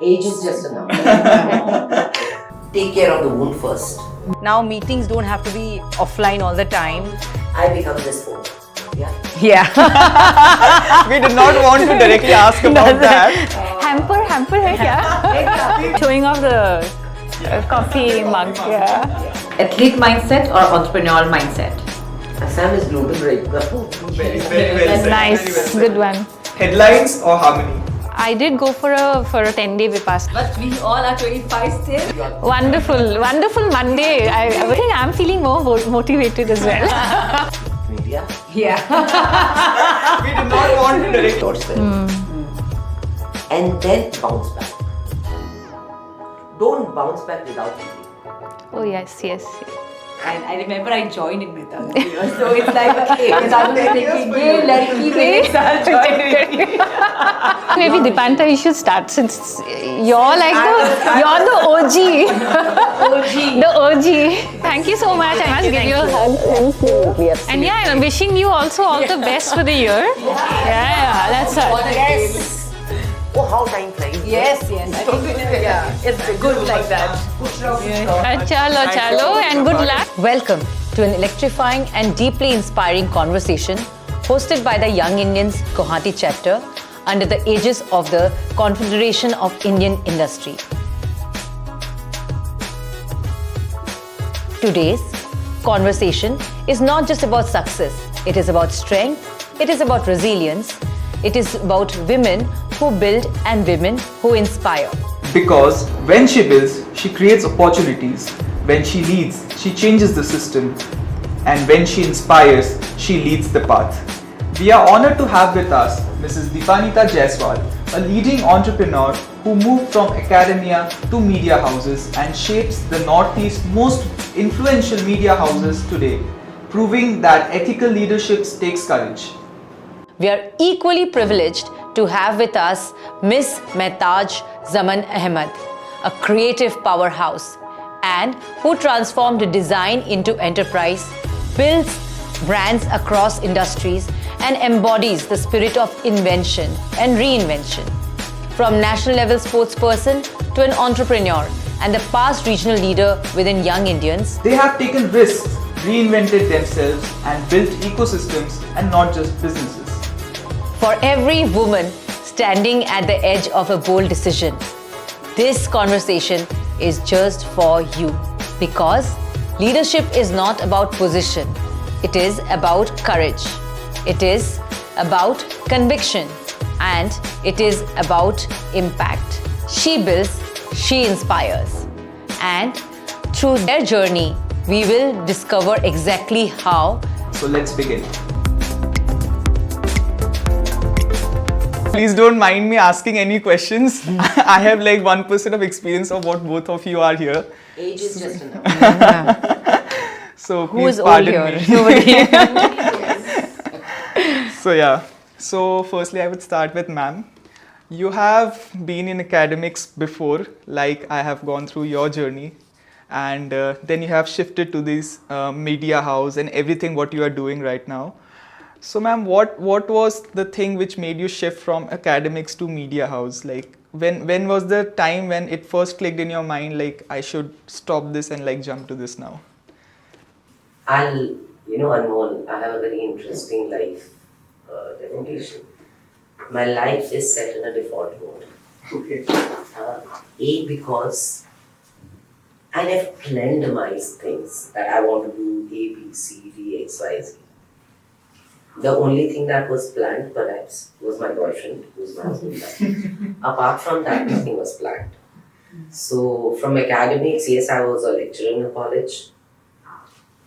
Age is just a number. Take care of the wound first. Now meetings don't have to be offline all the time. I become this phone. Yeah. Yeah. We did not want to directly ask about that. Hamper hai kya? Showing off the coffee mug. Yeah. Athlete mindset or entrepreneurial mindset? Assam is global right now. Very well said. Nice, good one. Headlines or harmony? I did go for a 10-day Vipassana. But we all are 25 still. Wonderful Monday. I think I'm feeling more motivated as well. Media. Yeah. We did not want to direct. Yourself. And then bounce back. Don't bounce back without thinking. Oh yes. I remember I joined in Mehtaj. So it's like, because I was thinking, ye ladki mere saath join. Maybe Dipannita, you should start since you're like the OG. The OG. Thank you so much. I must give you a hug. Thank you. And yeah, I'm wishing you also all the best for the year. Yeah, that's it. Yes. Oh, how time flies. Yes. I think it's good like that. Chalo, and good luck. Welcome to an electrifying and deeply inspiring conversation hosted by the Young Indians Guwahati chapter under the aegis of the Confederation of Indian Industry. Today's conversation is not just about success, it is about strength, it is about resilience, it is about women who build and women who inspire. Because when she builds, she creates opportunities. When she leads, she changes the system. And when she inspires, she leads the path. We are honored to have with us Mrs.Dipannita Jaiswal, a leading entrepreneur who moved from academia to media houses and shapes the Northeast's most influential media houses today, proving that ethical leadership takes courage. We are equally privileged to have with us Miss Mehtaj Zaman Ahmed, a creative powerhouse and who transformed design into enterprise, builds brands across industries and embodies the spirit of invention and reinvention. From national level sportsperson to an entrepreneur and the past regional leader within Young Indians, They have taken risks, reinvented themselves and built ecosystems and not just businesses. for every woman standing at the edge of a bold decision, this conversation is just for you. Because leadership is not about position, it is about courage, it is about conviction, and it is about impact. She builds, she inspires. And through their journey, we will discover exactly how. So let's begin. Please don't mind me asking any questions. I have like 1% of experience of what both of you are here. Age is just a number. So Who please is old pardon here? me. Nobody. So yeah. So firstly, I would start with ma'am. You have been in academics before, like I have gone through your journey, and then you have shifted to this media house and everything what you are doing right now. So ma'am, what was the thing which made you shift from academics to media house? Like when was the time when it first clicked in your mind, like I should stop this and like jump to this now? Anmol, I have a very interesting life definition. My life is set in a default mode. Okay. Because I never planned things that I want to do A, B, C, D, X, Y, Z. The only thing that was planned, perhaps, was my boyfriend, who's my husband. Apart from that, nothing was planned. So, from academics, yes, I was a lecturer in a college.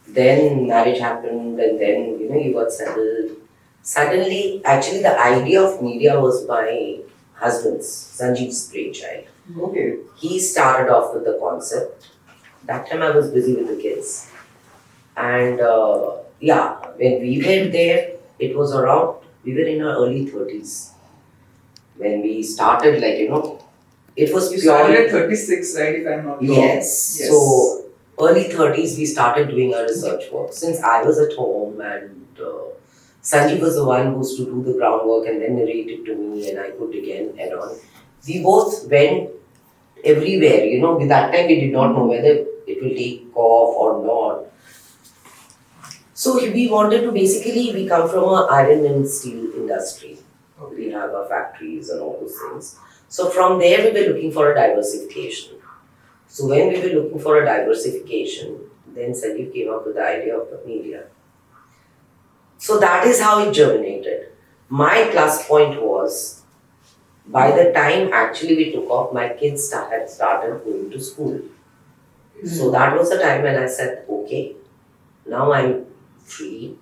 Then marriage happened, and then, you got settled. Suddenly, actually, the idea of media was my husband's, Sanjeev's brainchild. Okay. He started off with the concept. That time I was busy with the kids. And when we went there, it was around, we were in our early 30s. When we started, it was You purely... started at 36, right, if I'm not wrong? Yes. So, early 30s, we started doing our research work. Since I was at home and Sanjeev was the one who used to do the groundwork and then narrate it to me and I could again add on. We both went everywhere. With that time we did not know whether it will take off or not. So we wanted to we come from an iron and steel industry. We have our factories and all those things. So from there we were looking for a diversification. So when we were looking for a diversification, then Sanjeev came up with the idea of the media. So that is how it germinated. My plus point was, by the time actually we took off, my kids had started going to school. So that was the time when I said, okay, now I'm free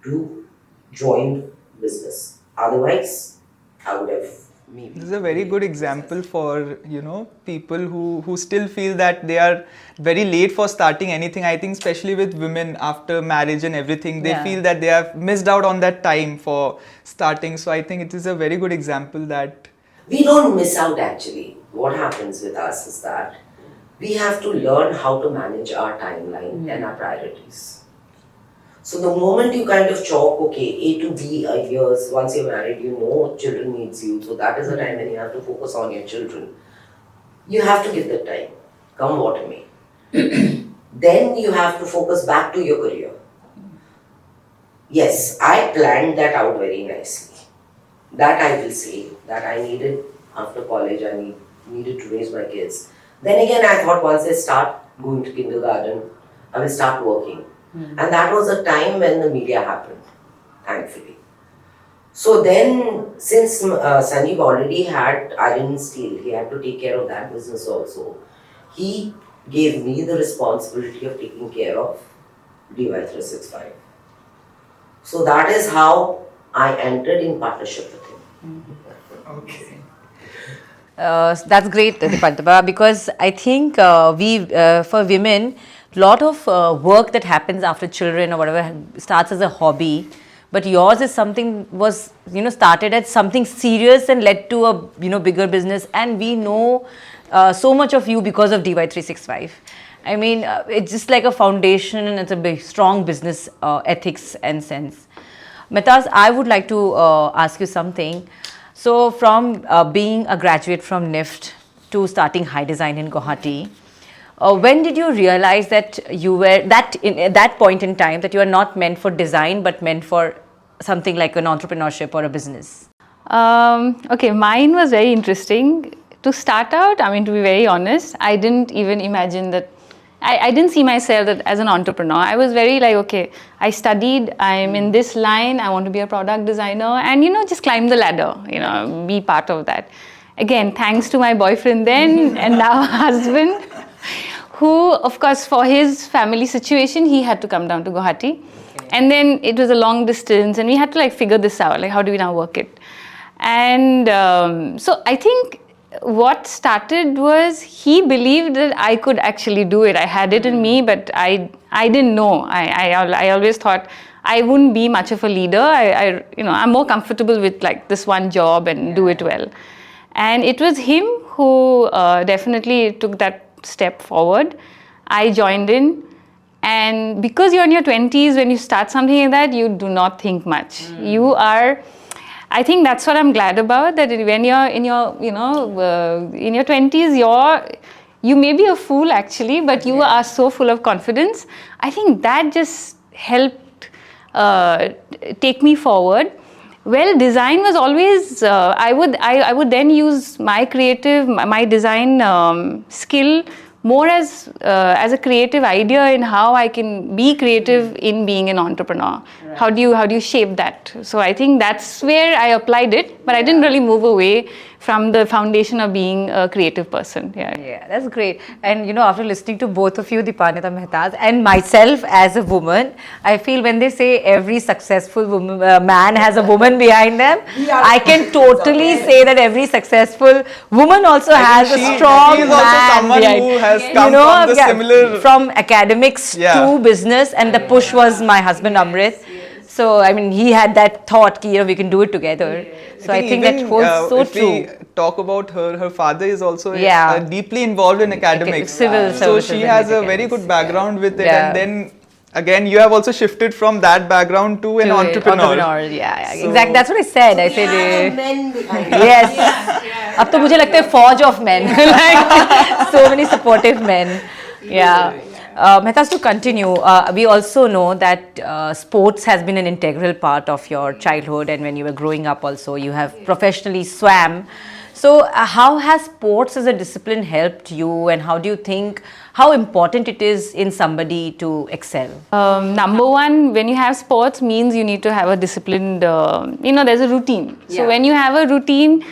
to join business. Otherwise, I would have maybe. This is a very good example for, people who still feel that they are very late for starting anything. I think especially with women after marriage and everything, they feel that they have missed out on that time for starting. So I think it is a very good example that We don't miss out actually. What happens with us is that we have to learn how to manage our timeline and our priorities. So the moment you kind of chalk, okay, A to B years, once you're married, children needs you. So that is the time when you have to focus on your children. You have to give that time, come what may. Then you have to focus back to your career. Yes, I planned that out very nicely. That I will say, that I needed after college, I needed to raise my kids. Then again, I thought once I start going to kindergarten, I will start working. And that was a time when the media happened, thankfully. So then, since Sanjeev already had iron and steel, he had to take care of that business also. He gave me the responsibility of taking care of DY365. So that is how I entered in partnership with him. okay. That's great, Dipannita, because I think for women, lot of work that happens after children or whatever starts as a hobby, but yours is something was started as something serious and led to a bigger business, and we know so much of you because of DY365. I mean, it's just like a foundation, and it's a big strong business ethics and sense. Mehtaj, I would like to ask you something. So from being a graduate from NIFT to starting high design in Guwahati, when did you realize that you were at that point in time that you are not meant for design but meant for something like an entrepreneurship or a business? Okay, mine was very interesting. To start out, I mean, to be very honest, I didn't even imagine that. I didn't see myself as an entrepreneur. I was very like, okay, I studied, I'm in this line, I want to be a product designer, and just climb the ladder, be part of that. Again, thanks to my boyfriend then and now husband, who, of course, for his family situation, he had to come down to Guwahati. Okay. And then it was a long distance, and we had to figure this out, how do we now work it? And so I think what started was he believed that I could actually do it. I had it in me, but I didn't know. I always thought I wouldn't be much of a leader. I'm more comfortable with this one job and do it well. And it was him who definitely took that step forward. I joined in, and because you're in your 20s, when you start something like that, you do not think much. I think that's what I'm glad about, that when you're in your, in your 20s, you may be a fool actually, but you are so full of confidence. I think that just helped take me forward. Well, design was always, I would then use my design skill more as a creative idea in how I can be creative in being an entrepreneur. Right. How do you shape that? So I think that's where I applied it, but I didn't really move away from the foundation of being a creative person. Yeah, that's great. And after listening to both of you, Dipannita, Mehtaj, and myself as a woman, I feel when they say every successful woman, man has a woman behind them, I can totally say that every successful woman also has a strong man behind. Who has come from the similar from academics to business, and the push was my husband Amrit. So I mean, he had that thought, we can do it together. So I think that holds so true. If we talk about her father is also deeply involved in academics. Civil so she has a very good background with it, and then again, you have also shifted from that background to an entrepreneur. Exactly. That's what I said. I said, men behind yes. अब तो मुझे लगता है फौज of men, like so many supportive men. Yeah. Mehtaj, to continue, we also know that sports has been an integral part of your childhood, and when you were growing up also, you have professionally swam. So how has sports as a discipline helped you, and how do you think, how important it is in somebody to excel? Number one, when you have sports, means you need to have a disciplined, there's a routine. So when you have a routine,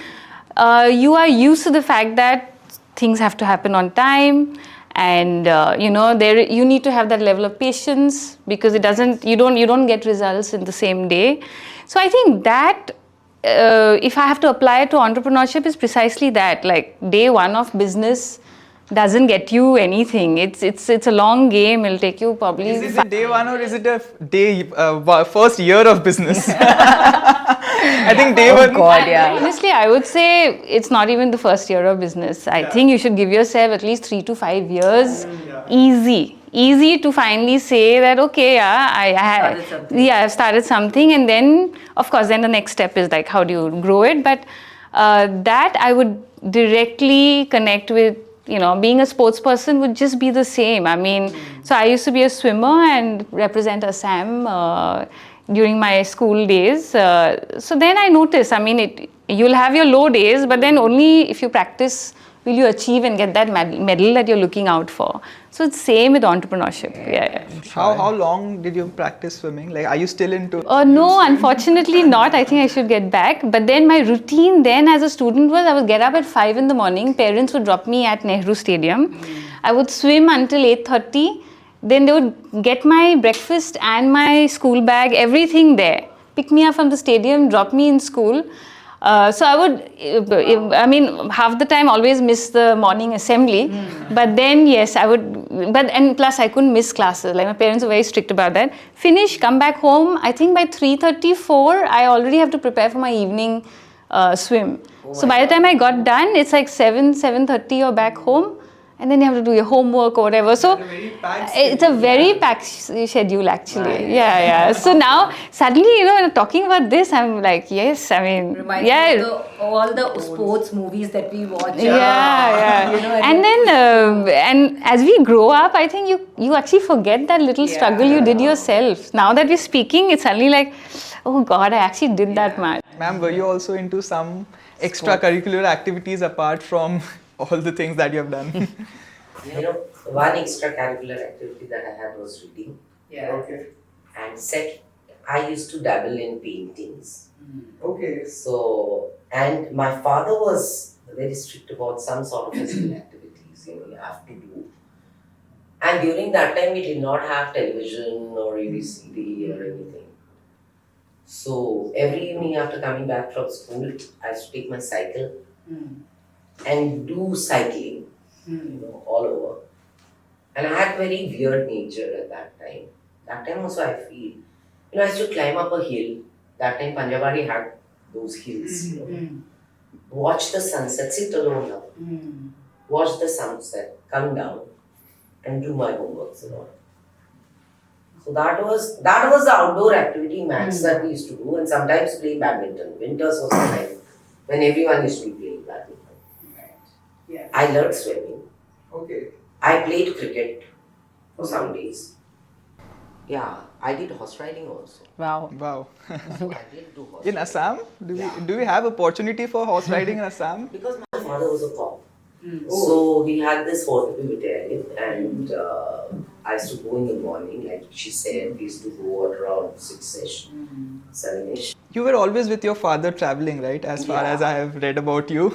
you are used to the fact that things have to happen on time. And you need to have that level of patience, because you don't get results in the same day. So I think that if I have to apply it to entrepreneurship, is precisely that. Like, day one of business doesn't get you anything. It's a long game. It'll take you probably. Is it day one or is it a day first year of business? I think day one. God, yeah. Honestly, I would say it's not even the first year of business. I think you should give yourself at least 3 to 5 years. Easy to finally say that, okay, I've started something, and then of course then the next step is like, how do you grow it? But that I would directly connect with, being a sports person would just be the same. I mean, so I used to be a swimmer and represent Assam during my school days. So then I noticed, I mean, you'll have your low days, but then only if you practice will you achieve and get that medal that you're looking out for. So it's same with entrepreneurship. Yeah. How long did you practice swimming? Like, are you still into? No, unfortunately not. I think I should get back. But then my routine then as a student was, I would get up at 5 in the morning. Parents would drop me at Nehru Stadium. I would swim until 8:30. Then they would get my breakfast and my school bag, everything there. Pick me up from the stadium, drop me in school. So I would, half the time always miss the morning assembly. But then, yes, I would, and plus I couldn't miss classes. Like, my parents were very strict about that. Finish, come back home. I think by 3:34, I already have to prepare for my evening swim. So by the time I got done, it's like 7:30 you're back home. And then you have to do your homework or whatever. So it's a very packed schedule, actually. Yeah. So now suddenly, when I'm talking about this, I'm like, yes, I mean, Reminds me of all the sports movies that we watch. Yeah. And then, and as we grow up, I think you actually forget that little struggle you did yourself. Now that we're speaking, it's suddenly like, oh God, I actually did that much. Ma'am, were you also into some extracurricular activities apart from all the things that you have done? One extracurricular activity that I had was reading. Okay. And second, I used to dabble in paintings. Okay. So, and my father was very strict about some sort of physical activities, you have to do. And during that time, we did not have television or ABCD or anything. So, every evening after coming back from school, I used to take my cycle and do cycling, all over. And I had very weird nature at that time. That time also I feel, I used to climb up a hill. That time Panjabari had those hills, Watch the sunset, sit alone now. Watch the sunset, come down and do my homeworks and all. So that was the outdoor activity max that we used to do, and sometimes play badminton. Winters was the time when everyone used to be playing badminton. Yeah. I learned swimming. Okay. I played cricket for some days. Yeah, I did horse riding also. Wow. I did do horse In riding. Assam? Do we have opportunity for horse riding in Assam? Because my father was a cop. So he had this 4th battalion, and I used to go in the morning, like she said, we used to go at around 6ish, 7ish. You were always with your father traveling, right? As far as I have read about you.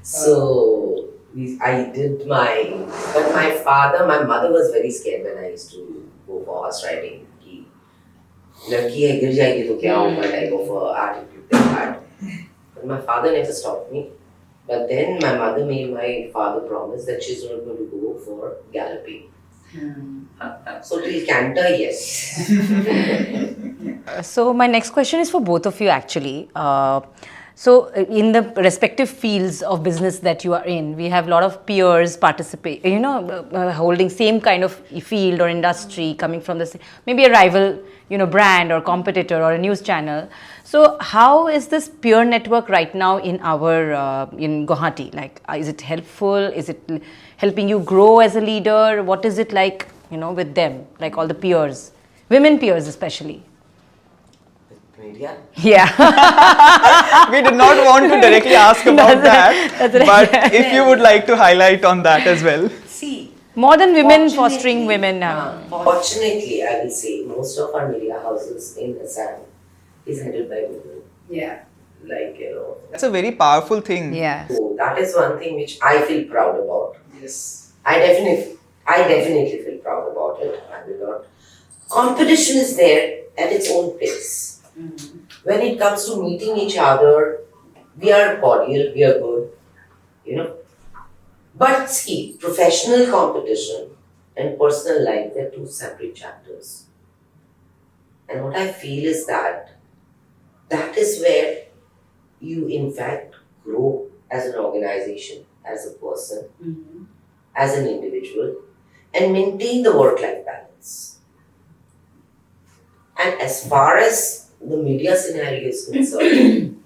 So I did but my mother was very scared when I used to go for horse riding. Ladki hai, gir jayegi to kya hoga type of attitude they had. But my father never stopped me. But then my mother made my father promise that she's not going to go for galloping. So till canter, yes. So my next question is for both of you, actually. So, in the respective fields of business that you are in, we have a lot of peers participate, holding same kind of field or industry, coming from the maybe a rival, brand or competitor or a news channel. So, how is this peer network right now in our in Guwahati? Like, is it helpful? Is it helping you grow as a leader? What is it like, with them, like all the peers, women peers especially? Media. Yeah. We did not want to directly ask about that, right. but if you would like to highlight on that as well. See, More than women fostering women now. Fortunately, I will say most of our media houses in Assam is headed by women. Yeah. That's a very powerful thing. Yeah. So that is one thing which I feel proud about. Yes. I definitely feel proud about it. I will not. Competition is there at its own pace. When it comes to meeting each other, we are cordial, we are good, But see, professional competition and personal life, they're two separate chapters. And what I feel is that is where you in fact grow as an organization, as a person, as an individual, and maintain the work-life balance. And as far as the media scenario is concerned,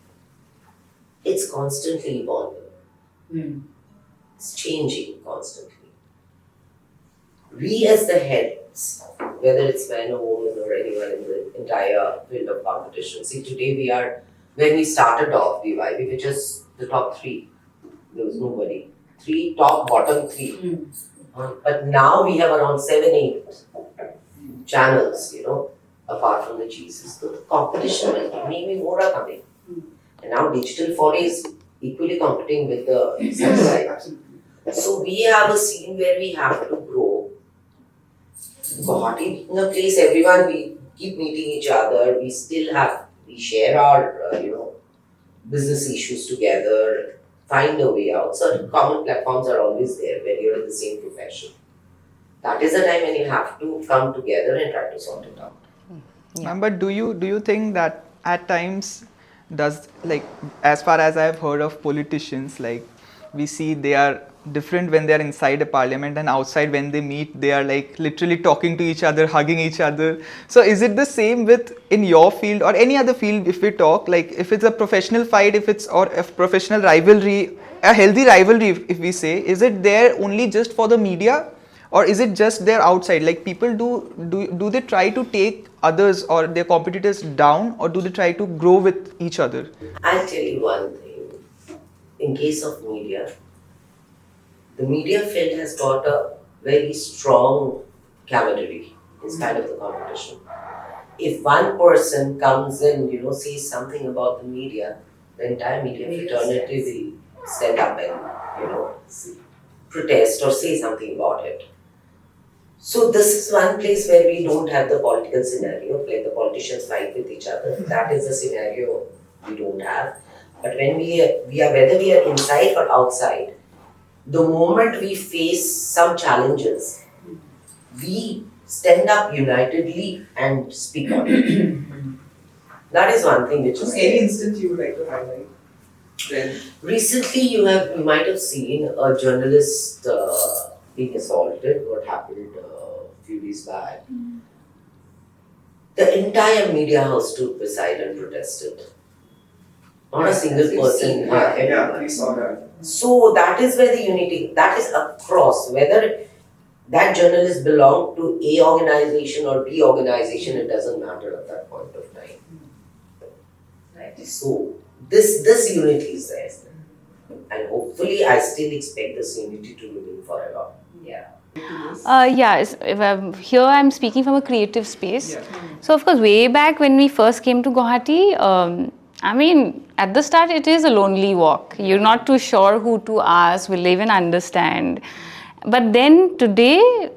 it's constantly evolving. It's changing constantly. We as the heads, whether it's man or woman or anyone in the entire field of competition, see today when we started off, we were just the top 3. There was nobody. 3, top, bottom 3. But now we have around 7, 8 channels, apart from the cheeses. So the competition will maybe more are coming. And now digital foray is equally competing with the satellite. So we have a scene where we have to grow. Guwahati being a place, everyone, we keep meeting each other. We share our, business issues together, find a way out. So common platforms are always there when you're in the same profession. That is the time when you have to come together and try to sort it out. Yeah. But do you think that at times as far as I have heard of politicians, we see they are different when they are inside a parliament, and outside when they meet they are literally talking to each other, hugging each other. So is it the same in your field or any other field? If we talk if it's a professional fight, or a professional rivalry, a healthy rivalry, if we say, is it there only just for the media? Or is it just there outside? People do they try to take others or their competitors down, or do they try to grow with each other? I'll tell you one thing. In case of media, the media field has got a very strong camaraderie in spite of the competition. If one person comes in, says something about the media, the entire media fraternity will stand up and, protest or say something about it. So this is one place where we don't have the political scenario, where the politicians fight with each other. That is the scenario we don't have. But when we are whether we are inside or outside, the moment we face some challenges, we stand up unitedly and speak on it. That is one thing which is Any instance you would like to highlight? Then recently you might have seen a journalist being assaulted. What happened a few days back? The entire media house stood beside and protested. Not a single person. yeah, we saw that. So that is where the unity, that is across, whether that journalist belonged to A organization or B organization, it doesn't matter at that point of time. Right. So this unity is there. And hopefully I still expect this unity to remain forever. Yeah. Here I'm speaking from a creative space. So of course, way back when we first came to Guwahati, at the start it is a lonely walk. You're not too sure who to ask, will they even understand. But then today,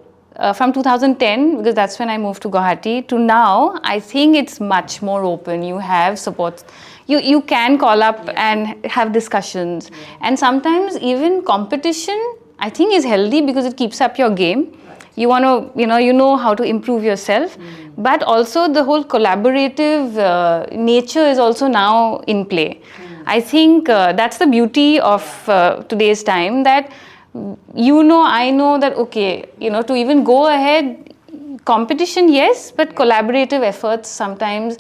from 2010, because that's when I moved to Guwahati, to now, I think it's much more open. You have support. You can call up and have discussions. And sometimes even competition, I think, is healthy because it keeps up your game. You want to, you know how to improve yourself. But also the whole collaborative nature is also now in play. I think that's the beauty of today's time, that I know that, okay, to even go ahead, competition, yes, but collaborative efforts sometimes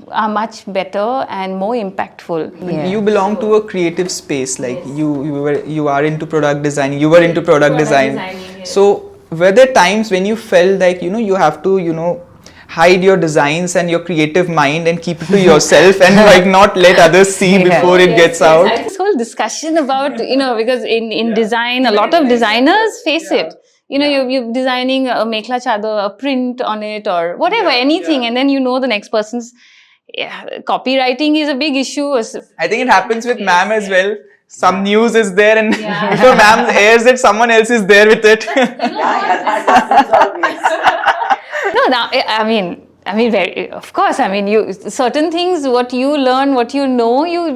are much better and more impactful. You belong to a creative space, like you are into product design, you were into product design. So were there times when you felt like you have to hide your designs and your creative mind and keep it to yourself and like not let others see before it gets out? This whole discussion about, because in design, a lot of designers face it. You're designing a mekhla chador, a print on it or whatever, anything, and then the next person's copywriting is a big issue. I think it happens with ma'am as well. Some news is there and before ma'am airs it, someone else is there with it. That happens always. No, now, of course, certain things, what you learn, what you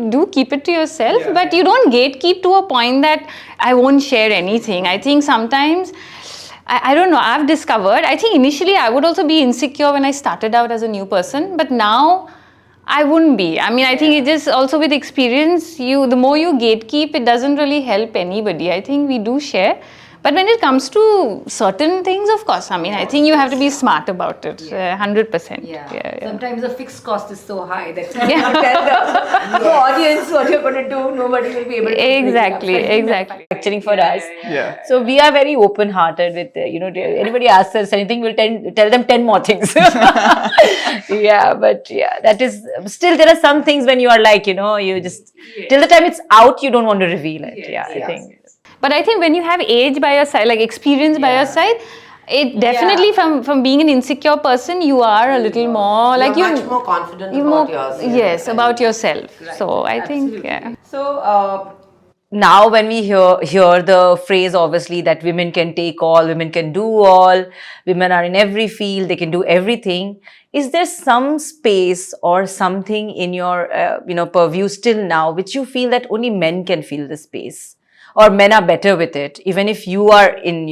do keep it to yourself, but you don't gatekeep to a point that I won't share anything. I think sometimes, I don't know, I've discovered, I think initially I would also be insecure when I started out as a new person, but now I wouldn't be. I think it just also with experience, the more you gatekeep, it doesn't really help anybody. I think we do share. But when it comes to certain things, of course, I think you have to be smart about it, 100%. Yeah. Sometimes the fixed cost is so high that you tell the audience what you're going to do, nobody will be able to. Exactly. Manufacturing for us. Yeah. So we are very open-hearted with, anybody asks us anything, we'll tell them 10 more things. That is, still there are some things when you are like, you just, till the time it's out, you don't want to reveal it. I think. But I think when you have age by your side, like experience by your side, it definitely from being an insecure person, you are a little more like You're much more confident about yourself. Yes, about yourself. Right. So I think, So now when we hear the phrase, obviously, that women can take all, women can do all, women are in every field, they can do everything. Is there some space or something in your purview still now which you feel that only men can fill the space? Or men are better with it, even if you are in,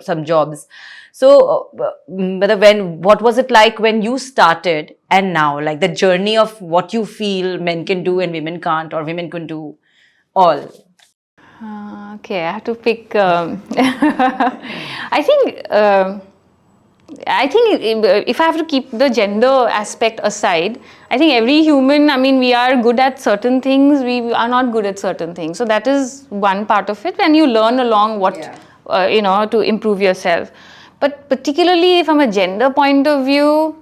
some jobs. So, what was it like when you started and now, like the journey of what you feel men can do and women can't, or women can do all? Okay, I have to pick. I think if I have to keep the gender aspect aside, I think every human, we are good at certain things, we are not good at certain things. So that is one part of it, and you learn along what, to improve yourself. But particularly from a gender point of view,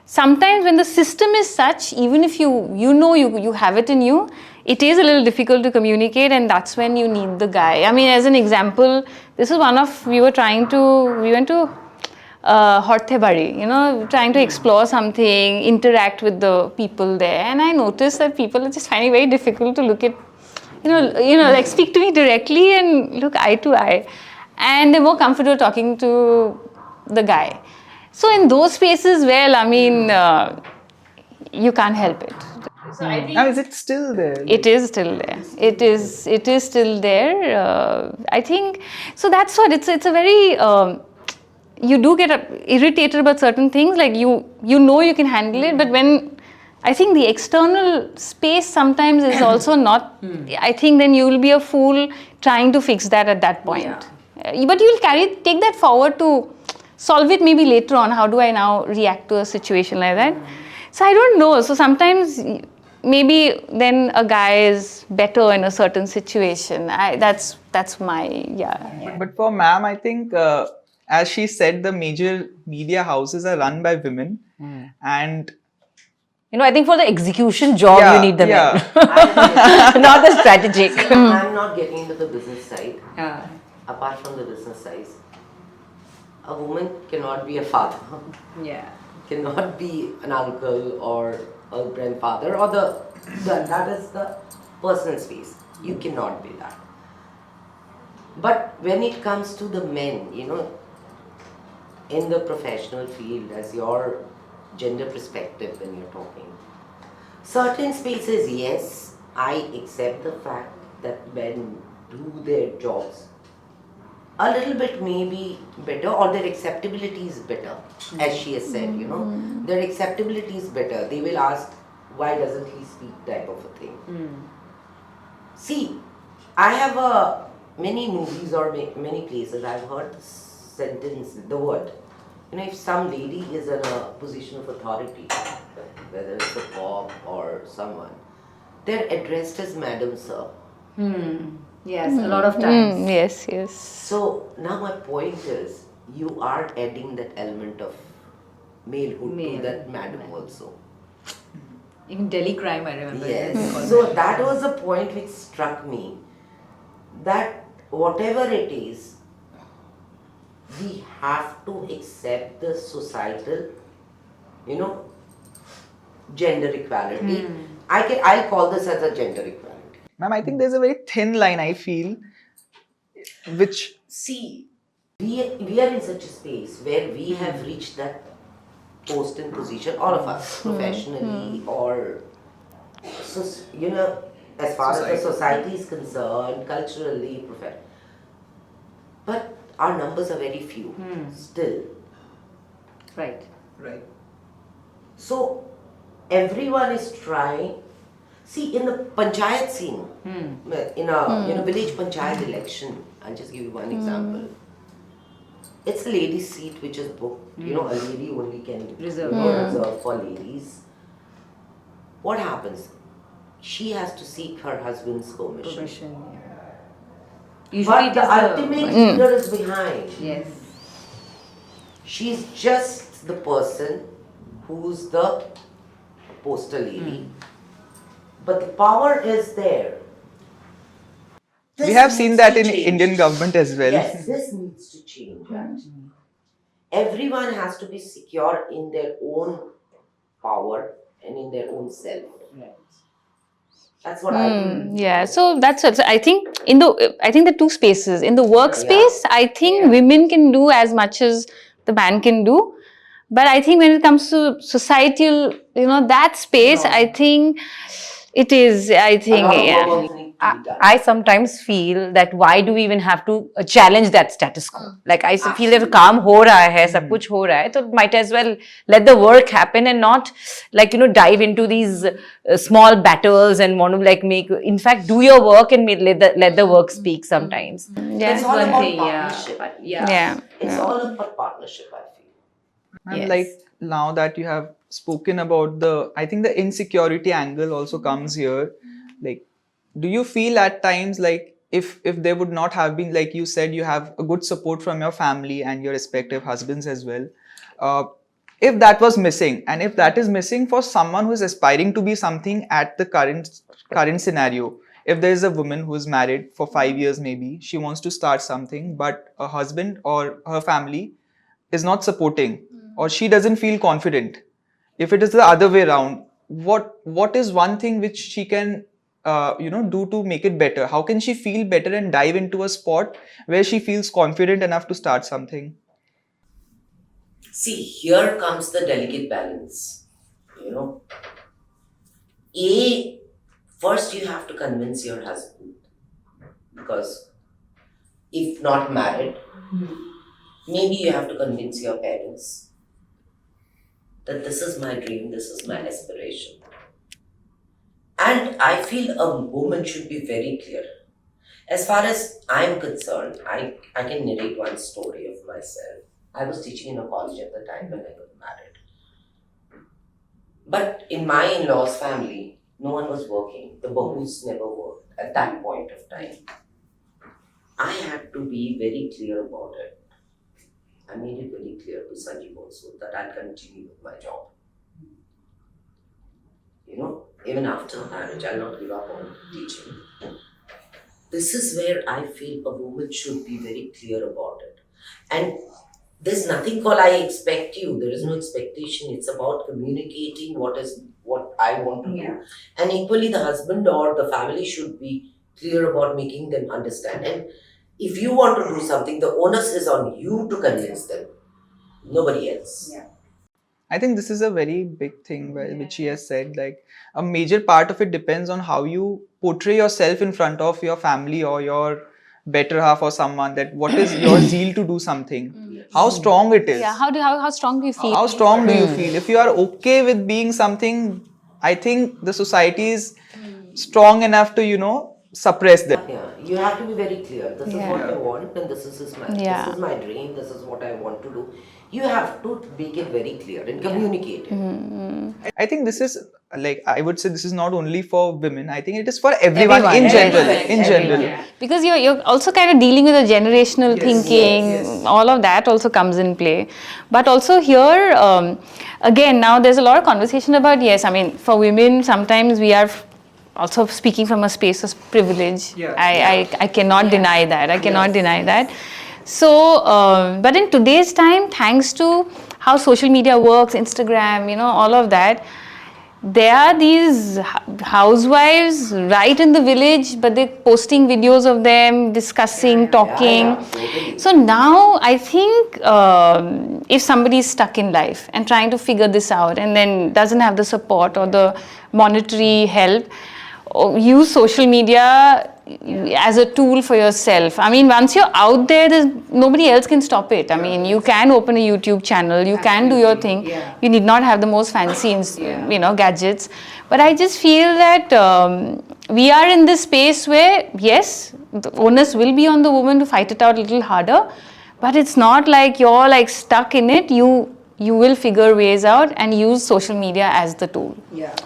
sometimes when the system is such, even if you have it in you, it is a little difficult to communicate, and that's when you need the guy. As an example, this is we went to Horthebari, trying to explore something, interact with the people there, and I noticed that people are just finding it very difficult to look at, like speak to me directly and look eye to eye, and they're more comfortable talking to the guy. So in those spaces, you can't help it. So now is it still there? It is still there. It is still there. I think so. That's what it's a very. You do get irritated about certain things, like you can handle it, but when I think the external space sometimes is also not, I think then you will be a fool trying to fix that at that point. But you will take that forward to solve it maybe later on. How do I now react to a situation like that? So I don't know. So sometimes maybe then a guy is better in a certain situation. That's my. But for ma'am, I think as she said, the major media houses are run by women, and I think for the execution job, you need the men. Not the strategic. I'm not getting into the business side. Apart from the business side, a woman cannot be a father. Cannot be an uncle or a grandfather, or that is the personal space. You cannot be that. But when it comes to the men, in the professional field, as your gender perspective when you're talking, certain spaces, yes, I accept the fact that men do their jobs a little bit maybe better, or their acceptability is better, as she has said, their acceptability is better. They will ask why doesn't he speak type of a thing. See, I have many movies or many places I've heard this sentence, the word. If some lady is in a position of authority, whether it's a cop or someone, they're addressed as Madam Sir. Yes, a lot of times. Yes, yes. So now my point is, you are adding that element of malehood to that madam also. Even Delhi crime, I remember. Yes. So that was the point which struck me, that whatever it is, we have to accept the societal, gender equality. I'll call this as a gender equality. Ma'am, I think there's a very thin line, I feel, which... See, we are in such a space where we have reached that post and position, all of us, professionally or, as far as the society is concerned, culturally, but our numbers are very few still. Right. So everyone is trying. See, in the panchayat scene, in a village panchayat election, I'll just give you one example. It's a lady's seat which is booked. A lady only can reserve for ladies. What happens? She has to seek her husband's permission. Usually But the ultimate leader is behind. Yes. She's just the person who's the poster lady. But the power is there. We This have seen needs that to in change. Indian government as well. Yes, this needs to change actually. Everyone has to be secure in their own power and in their own self. That's what I think. Yeah, so that's it. So I think the two spaces. In the workspace, I think women can do as much as the man can do. But I think when it comes to societal, that space, I think it is, A lot of work needs to be done. I sometimes feel that why do we even have to challenge that status quo? Like I feel that काम हो रहा है, सब कुछ हो रहा है, so might as well let the work happen and not dive into these small battles and want to make. In fact, do your work and let the work speak sometimes. It's all one about thing, partnership. It's all about partnership, I feel. And like now that you have spoken about I think the insecurity angle also comes here. Like, do you feel at times like if there would not have been, like you said, you have a good support from your family and your respective husbands as well, if that was missing, and if that is missing for someone who is aspiring to be something at the current scenario, if there is a woman who is married for 5 years, maybe she wants to start something, but her husband or her family is not supporting, or she doesn't feel confident. If it is the other way around, what is one thing which she can do to make it better? How can she feel better and dive into a spot where she feels confident enough to start something? See, here comes the delicate balance. First you have to convince your husband, because if not married, maybe you have to convince your parents that this is my dream, this is my aspiration. And I feel a woman should be very clear. As far as I'm concerned, I can narrate one story of myself. I was teaching in a college at the time when I got married. But in my in-laws' family, no one was working. The bahus never worked at that point of time. I had to be very clear about it. I made it very clear to Sanjeev also that I'll continue with my job. Even after marriage, I'll not give up on teaching. This is where I feel a woman should be very clear about it. And there's nothing called I expect you. There is no expectation. It's about communicating what I want to do. And equally, the husband or the family should be clear about making them understand. And if you want to do something, the onus is on you to convince them. Nobody else. I think this is a very big thing which she has said. Like, a major part of it depends on how you portray yourself in front of your family or your better half or someone, that what is your zeal to do something, how strong it is. Yeah, how strong do you feel? How strong do you feel? If you are okay with being something I think the society is strong enough to suppress them. Yeah, you have to be very clear. This is what I want, and this is Yeah. this is my dream. This is what I want to do. You have to make it very clear and communicate it. I think this is I would say this is not only for women. I think it is for everyone in general. In general. Because you're also kind of dealing with a generational thinking, all of that also comes in play. But also here, again, now there's a lot of conversation about, yes, I mean, for women, sometimes we are also speaking from a space of privilege. I cannot deny that. I cannot deny that. So, but in today's time, thanks to how social media works, Instagram, all of that, there are these housewives right in the village, but they're posting videos of them discussing, talking. Totally. So now I think if somebody is stuck in life and trying to figure this out and then doesn't have the support or the monetary help, use social media as a tool for yourself. I mean, once you're out there, nobody else can stop it. I mean, you can open a YouTube channel, you can do your thing. You need not have the most fancy, gadgets. But I just feel that we are in this space where, yes, the onus will be on the woman to fight it out a little harder. But it's not like you're like stuck in it. You will figure ways out and use social media as the tool.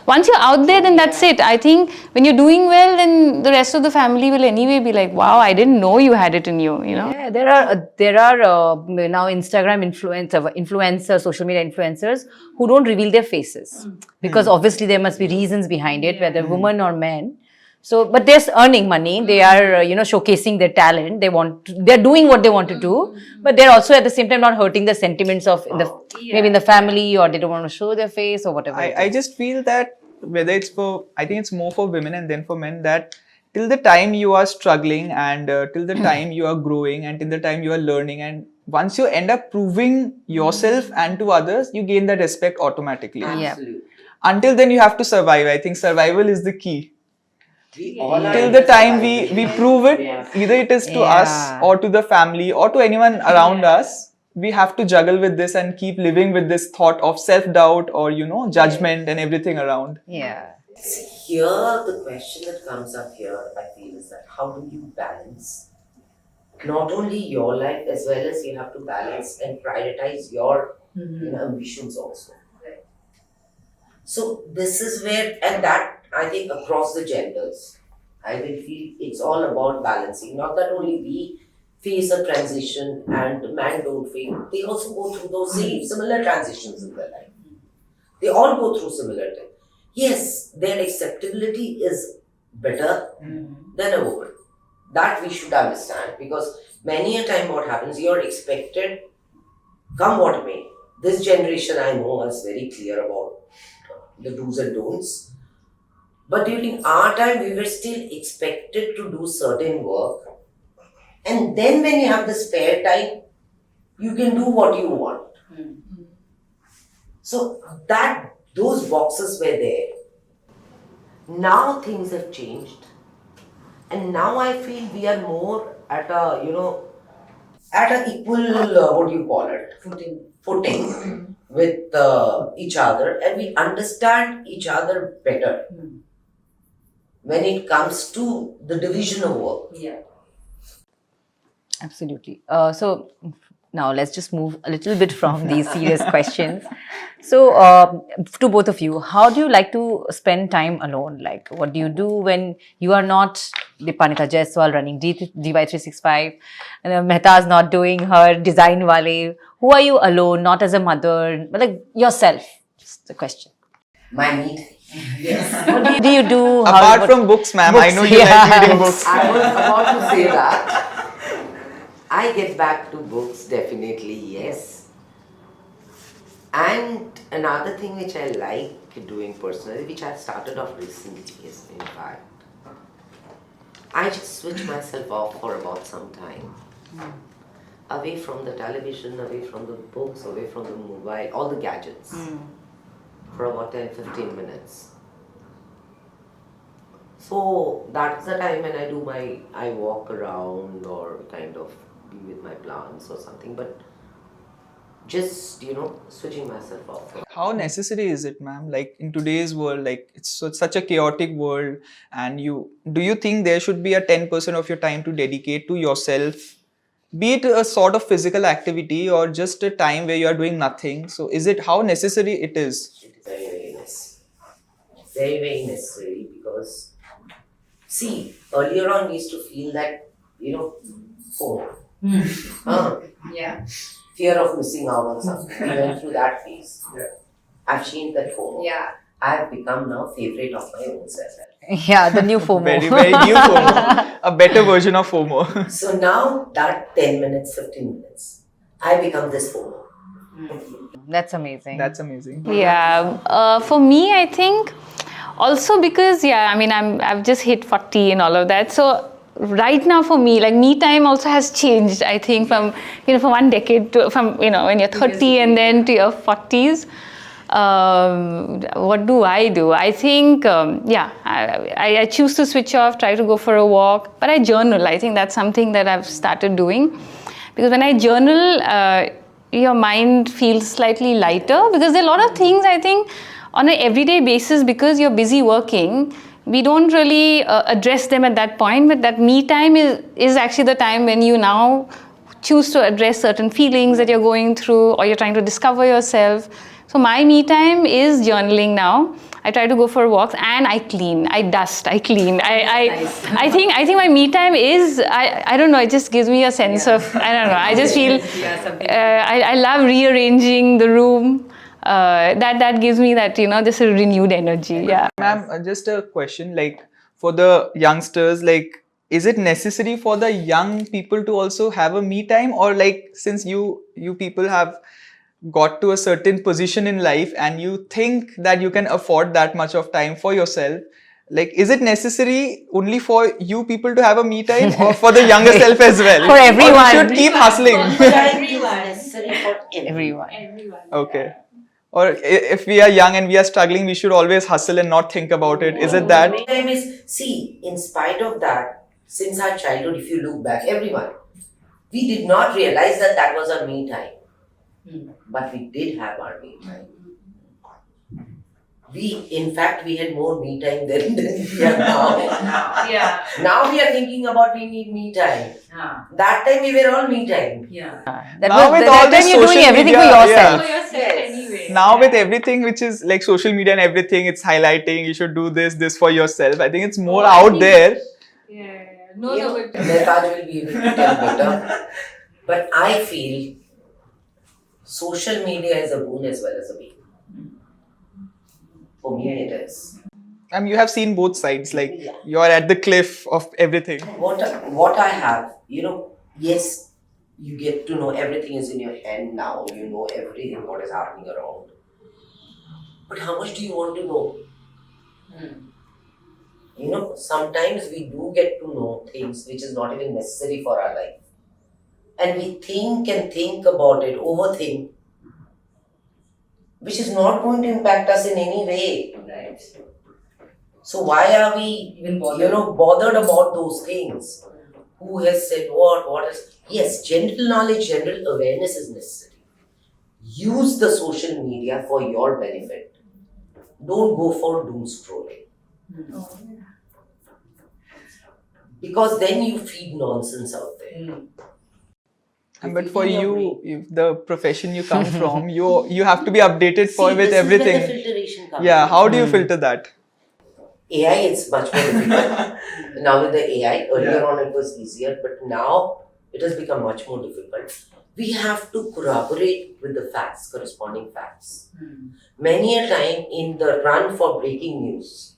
Once you're out there, then that's it. I think when you're doing well, then the rest of the family will anyway be like, wow, I didn't know you had it in you, Yeah, there are now Instagram influencers, social media influencers who don't reveal their faces because obviously there must be reasons behind it, whether women or men. So, but they're earning money. They are, showcasing their talent. They're doing what they want to do, but they're also at the same time not hurting the sentiments of maybe in the family, or they don't want to show their face or whatever. I just feel that whether I think it's more for women and then for men, that till the time you are struggling and till the time you are growing and till the time you are learning, and once you end up proving yourself and to others, you gain that respect automatically. Absolutely. Until then, you have to survive. I think survival is the key. We all are Till in the this time survival. we prove it, either it is to us or to the family or to anyone around us, we have to juggle with this and keep living with this thought of self-doubt or judgment and everything around. Yeah. Here, the question that comes up here, I feel, is that how do you balance not only your life as well as you have to balance and prioritize your ambitions also. So this is where, and that I think across the genders, I will feel it's all about balancing. Not that only we face a transition and men don't face, they also go through those same similar transitions in their life. They all go through similar things. Yes, their acceptability is better than a woman. That we should understand, because many a time what happens, you're expected, come what may. This generation I know is very clear about the do's and don'ts. But during our time, we were still expected to do certain work. And then when you have the spare time, you can do what you want. So those boxes were there. Now things have changed. And now I feel we are more at a, at an equal, footing with each other, and we understand each other better when it comes to the division of work. Absolutely. So now let's just move a little bit from these serious questions. So to both of you, how do you like to spend time alone? Like, what do you do when you are not Dipannita Jaiswal running DY365, and Mehta's not doing her design wale? Who are you alone, not as a mother, but like yourself? Just the question. My me time. What do you do? Apart from books, ma'am, I know you like reading books. I was about to say that. I get back to books, definitely, yes. And another thing which I like doing personally, which I started off recently, is in fact, I just switch myself off for about some time. Away from the television, away from the books, away from the mobile, all the gadgets. For about 10-15 minutes. So that's the time when I walk around or kind of be with my plants or something. But just, switching myself off. How necessary is it, ma'am? Like in today's world, like it's such a chaotic world, and do you think there should be a 10% of your time to dedicate to yourself, be it a sort of physical activity or just a time where you are doing nothing? So is it how necessary it is? It is very, very necessary. Very, very necessary because, see, earlier on we used to feel that, FOMO. Yeah. Fear of missing out on something. We went through that phase. Yeah. I've changed that FOMO. Yeah. I've become now favorite of my own self. Yeah, the new FOMO. Very, very new FOMO. A better version of FOMO. So now that 10 minutes, 15 minutes, I become this FOMO. That's amazing. That's amazing. Yeah, for me, I think also because I've just hit 40 and all of that. So right now for me, like me time also has changed. I think from from one decade to from when you're 30 and then to your 40s. What do? I think I choose to switch off, try to go for a walk, but I journal. I think that's something that I've started doing because when I journal, your mind feels slightly lighter because there are a lot of things I think on an everyday basis because you're busy working. We don't really address them at that point, but that me time is actually the time when you now choose to address certain feelings that you're going through or you're trying to discover yourself. So my me time is journaling now. I try to go for walks and I clean, I dust, I clean. I think my me time is, I don't know, it just gives me a sense of, I don't know, I just feel, I love rearranging the room. That gives me that, just a renewed energy. Yeah. Ma'am, just a question, like for the youngsters, like is it necessary for the young people to also have a me time, or like since you people have got to a certain position in life and you think that you can afford that much of time for yourself, like is it necessary only for you people to have a me time or for the younger self as well? For everyone. Or you should keep hustling? Time is necessary for everyone. Okay. Or if we are young and we are struggling, we should always hustle and not think about it. Is it that? Me time is, see, in spite of that, since our childhood, if you look back, everyone, we did not realize that that was our me time. But we did have our me time. In fact, we had more me time than we have now. Yeah. Now we are thinking about we need me time. That time we were all me time. Yeah. Now with all that this time you're doing social everything media, for yourself. For yourself anyway. Now with everything which is like social media and everything, it's highlighting you should do this for yourself. I think it's more out there. Yeah. Mehtaj will be able to tell better. But I feel social media is a boon as well as a bane. For me, it is. You have seen both sides. Like you are at the cliff of everything. What I have, yes, you get to know everything is in your hand now. You know everything what is happening around. But how much do you want to know? Sometimes we do get to know things which is not even necessary for our life. And we think and think about it, overthink, which is not going to impact us in any way. Right. So why are we, bothered about those things? Who has said what is... Yes, general knowledge, general awareness is necessary. Use the social media for your benefit. Don't go for doom scrolling. Because then you feed nonsense out there. But for you, if the profession you come from, you have to be updated with everything. Is where the filtration comes Yeah, in. how do you filter that? AI, it's much more difficult. Now with the AI, earlier on it was easier, but now it has become much more difficult. We have to corroborate with the facts, corresponding facts. Many a time in the run for breaking news,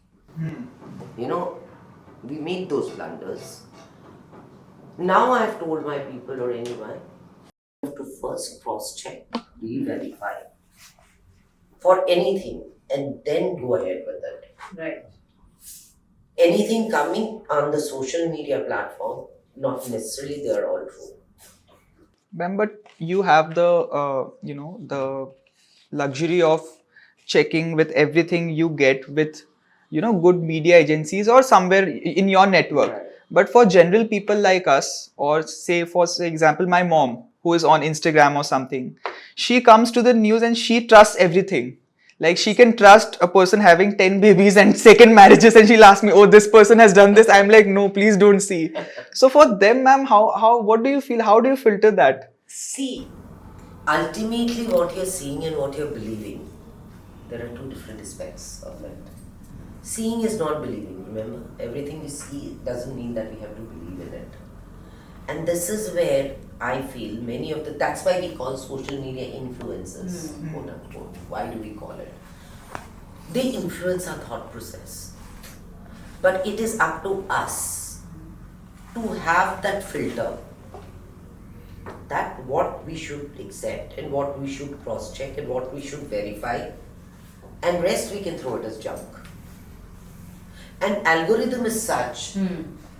we make those blunders. Now I have told my people or anyone, you have to first cross-check, re-verify for anything and then go ahead with it. Right. Anything coming on the social media platform, not necessarily they are all true. Ma'am, but you have the the luxury of checking with everything you get with good media agencies or somewhere in your network. Right. But for general people like us, or say for example my mom, who is on Instagram or something, she comes to the news and she trusts everything. Like she can trust a person having 10 babies and second marriages, and she'll ask me, oh, this person has done this. I'm like, no, please don't see. So for them, ma'am, what do you feel? How do you filter that? See, ultimately what you're seeing and what you're believing, there are two different aspects of it. Seeing is not believing, remember? Everything we see doesn't mean that we have to believe in it. And this is where I feel many of that's why we call social media influencers, quote unquote. Why do we call it? They influence our thought process. But it is up to us to have that filter, that what we should accept and what we should cross-check and what we should verify, and rest we can throw it as junk. And algorithm is such,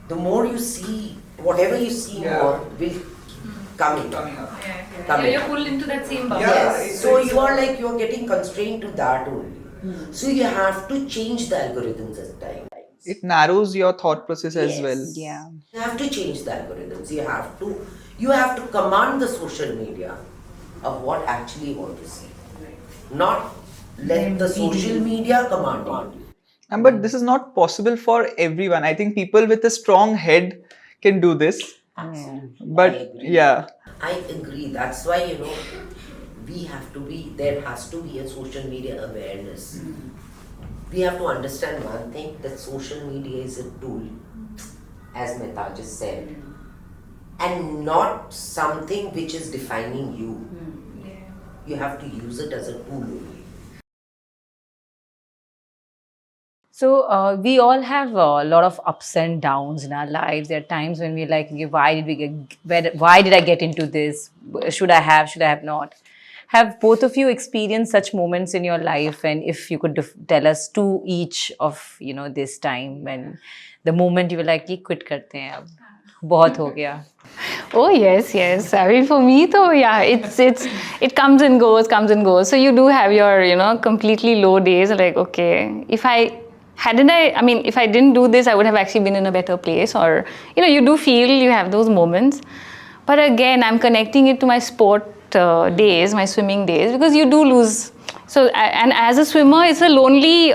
the more you see, whatever you see more will come in. You're pulled into that same bubble. Yes. So you're getting constrained to that only. So you have to change the algorithms at times. It narrows your thought process as Yes. well. Yeah. You have to change the algorithms. You have to command the social media of what actually you want to see. Not let the social media command you. But this is not possible for everyone. I think people with a strong head can do this. Absolutely. But I agree. yeah. I agree. That's why, there has to be a social media awareness. We have to understand one thing, that social media is a tool, as Mehtaj just said, and not something which is defining you. You have to use it as a tool only. So we all have a lot of ups and downs in our lives. There are times when we're like, okay, why did I get into this? Should I have not? Have both of you experienced such moments in your life? And if you could tell us two each of, this time when the moment you were like, ye quit karte hain ab. Bahut ho gaya. Oh yes. I mean, for me, though, yeah, it comes and goes. So you do have your, completely low days. Like, okay, if I didn't do this, I would have actually been in a better place. Or, you do feel you have those moments. But again, I'm connecting it to my sport days, my swimming days, because you do lose. So, and as a swimmer, it's a lonely,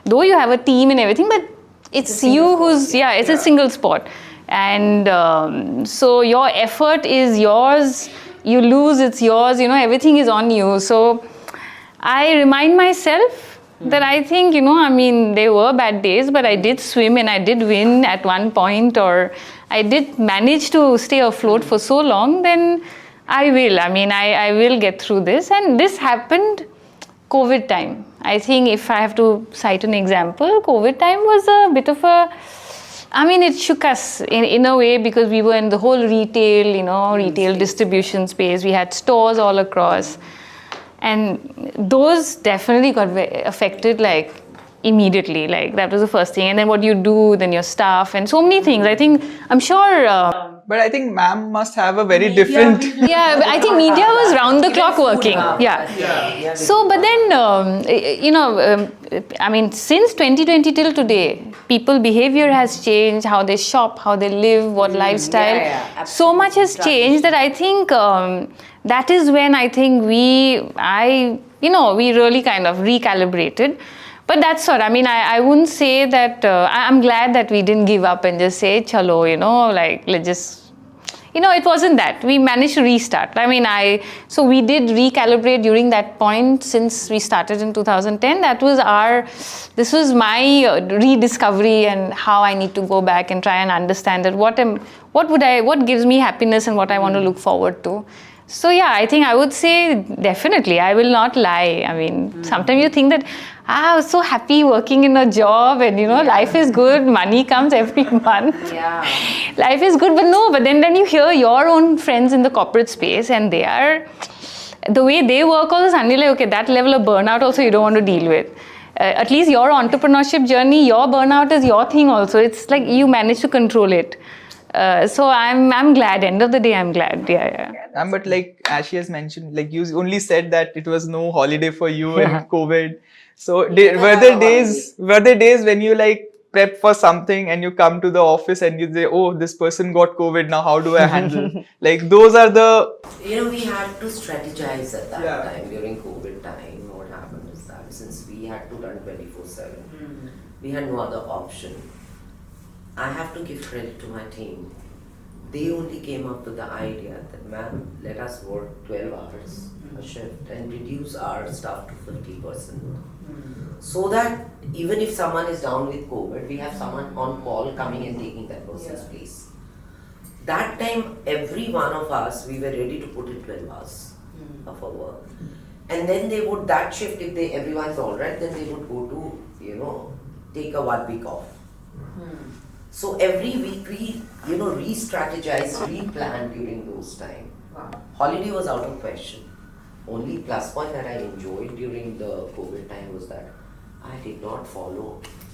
though you have a team and everything, but it's you who's, it's a single sport. And so your effort is yours, you lose, it's yours, everything is on you. So I remind myself that I think, there were bad days, but I did swim and I did win at one point, or I did manage to stay afloat for so long, then I will. I will get through this. And this happened COVID time. I think if I have to cite an example, COVID time was a bit of it shook us in a way, because we were in the whole retail distribution space. We had stores all across. And those definitely got affected, like, immediately. Like, that was the first thing. And then what you do, then your staff, and so many things. I'm sure... But I think ma'am must have a very different... Yeah, I think media was round the clock working. Yeah. So, but then, since 2020 till today, people behavior has changed, how they shop, how they live, what lifestyle. So much has changed that I think that is when I think we really kind of recalibrated. But that's what, I wouldn't say that, I'm glad that we didn't give up and just say, chalo, let's just, it wasn't that. We managed to restart. So we did recalibrate during that point since we started in 2010. This was my rediscovery and how I need to go back and try and understand that what gives me happiness and what I want to look forward to. So yeah, I think I would say definitely, I will not lie. Sometimes you think that, I was so happy working in a job and, life is good, money comes every month. Yeah. Life is good, but then you hear your own friends in the corporate space and the way they work also suddenly like, okay, that level of burnout also you don't want to deal with. At least your entrepreneurship journey, your burnout is your thing also. It's like you manage to control it. So I'm glad. End of the day, I'm glad. Yeah. But like as she has mentioned, like you only said that it was no holiday for you in COVID. So were there days when you like prep for something and you come to the office and you say, oh, this person got COVID, now how do I handle? Like those are the... We had to strategize at that Yeah. time during COVID time. What happened is that since we had to run 24/7, we had no other option. I have to give credit to my team. They only came up with the idea that, ma'am, let us work 12 hours a shift and reduce our staff to 50%. So that even if someone is down with COVID, we have someone on call coming and taking that person's place. That time, every one of us, we were ready to put in 12 hours of our work. And then they would, that shift, if everyone's alright, then they would go to, take a 1 week off. So every week we, re-strategize, re-plan during those time. Holiday was out of question. Only plus point that I enjoyed during the COVID time was that I did not follow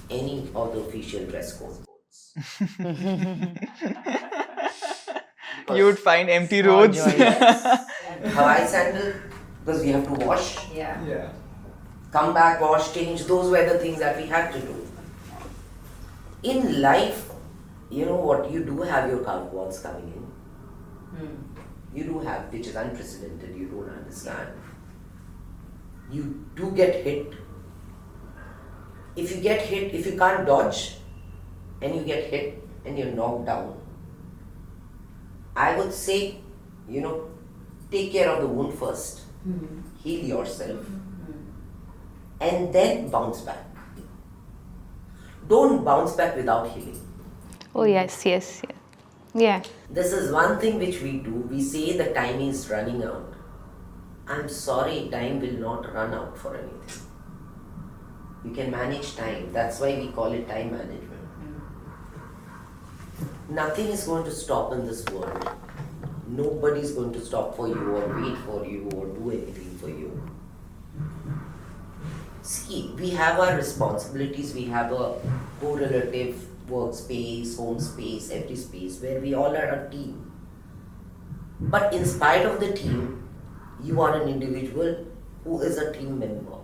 any of the official dress codes. You would find empty roads. Hawaii sandal, because we have to wash, Yeah. come back, wash, change, those were the things that we had to do. In life, what, you do have your curveballs coming in. You do have, which is unprecedented, you don't understand. You do get hit. If you get hit, if you can't dodge, and you get hit and you're knocked down, I would say, take care of the wound first, heal yourself, and then bounce back. Don't bounce back without healing. Oh, yes. Yeah. This is one thing which we do. We say the time is running out. I'm sorry, time will not run out for anything. You can manage time. That's why we call it time management. Nothing is going to stop in this world. Nobody is going to stop for you or wait for you or do anything for you. See, we have our responsibilities. We have a correlative workspace, home space, every space where we all are a team. But in spite of the team, you are an individual who is a team member.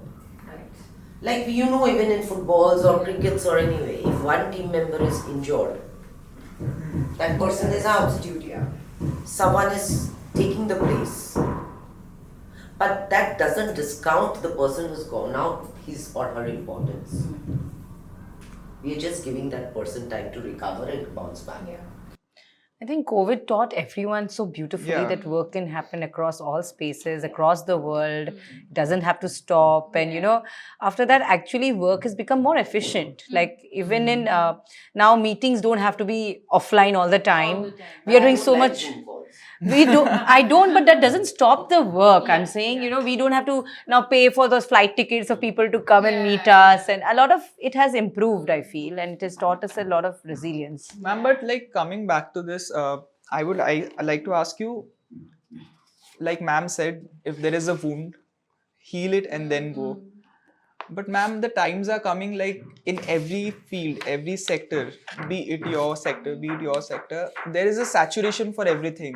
Like even in footballs or crickets or anyway, if one team member is injured, that person is out. Someone is taking the place. But that doesn't discount the person who's gone out, his or her importance. We are just giving that person time to recover and bounce back. I think COVID taught everyone so beautifully that work can happen across all spaces, across the world. It doesn't have to stop. And, after that, actually work has become more efficient. Like even in now meetings don't have to be offline all the time. We are doing so much. I don't, but that doesn't stop the work. I'm saying, we don't have to now pay for those flight tickets of people to come and meet us. And a lot of it has improved, I feel. And it has taught us a lot of resilience. Ma'am, but like coming back to this, I like to ask you, like ma'am said, if there is a wound, heal it and then go. But ma'am, the times are coming like in every field, every sector, be it your sector, there is a saturation for everything.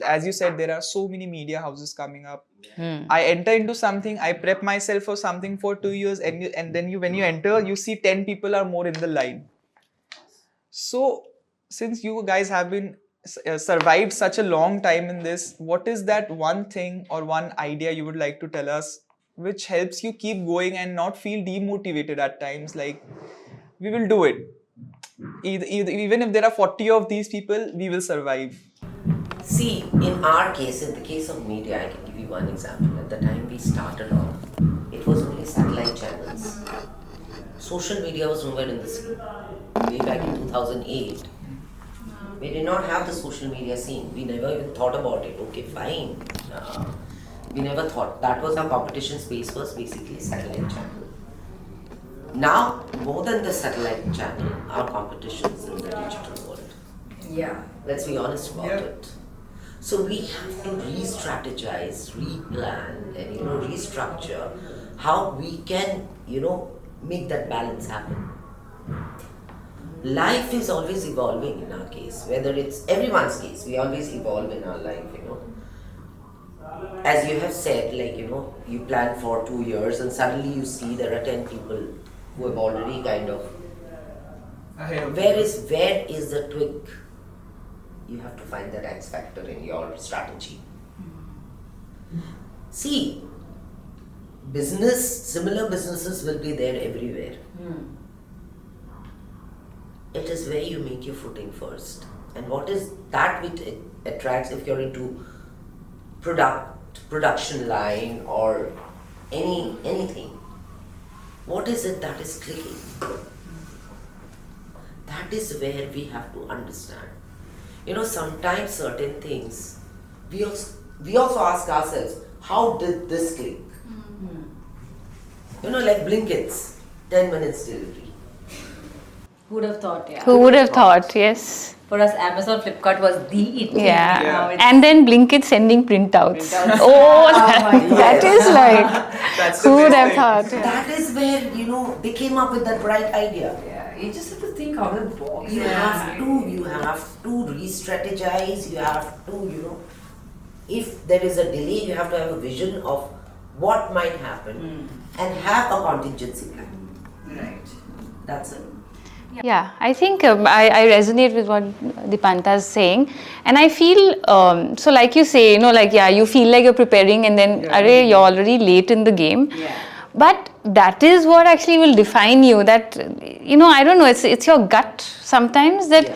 As you said, there are so many media houses coming up. I enter into something, I prep myself for something for 2 years and then when you enter, you see 10 people are more in the line. So, since you guys have been survived such a long time in this, what is that one thing or one idea you would like to tell us which helps you keep going and not feel demotivated at times, like we will do it. Even if there are 40 of these people, we will survive. See, in our case, in the case of media, I can give you one example. At the time we started off, it was only satellite channels. Social media was nowhere in the scene. Way back in 2008, we did not have the social media scene. We never even thought about it. Okay, fine. We never thought. That was our competition space, was basically satellite channel. Now, more than the satellite channel, our competition is in the digital world. Let's be honest about it. So we have to re-strategize, re-plan, and restructure how we can, make that balance happen. Life is always evolving in our case, whether it's everyone's case, we always evolve in our life, As you have said, you plan for 2 years and suddenly you see there are 10 people who have already kind of Where is the twig? You have to find that X factor in your strategy. See, similar businesses will be there everywhere. It is where you make your footing first. And what is that which attracts if you're into production line or anything? What is it that is clicking? That is where we have to understand. Sometimes certain things, we also ask ourselves, how did this click? Like Blinkits, 10 minutes delivery. Who would have thought, yeah. Who would have thought? Yes. For us, Amazon, Flipkart was the thing. Yeah. Now it's And then Blinkit sending printouts. Printouts. Oh, that is like, That's the who would best have thing. thought? That is where, they came up with that bright idea. Yeah, you just have to think out of the box. You have to re-strategize, you have to, if there is a delay, you have to have a vision of what might happen and have a contingency plan. Right. That's it. Yeah, I think I resonate with what Dipannita is saying, and I feel so like you say, you feel like you're preparing, and then you're already late in the game. Yeah. But that is what actually will define you. That I don't know. It's your gut sometimes that.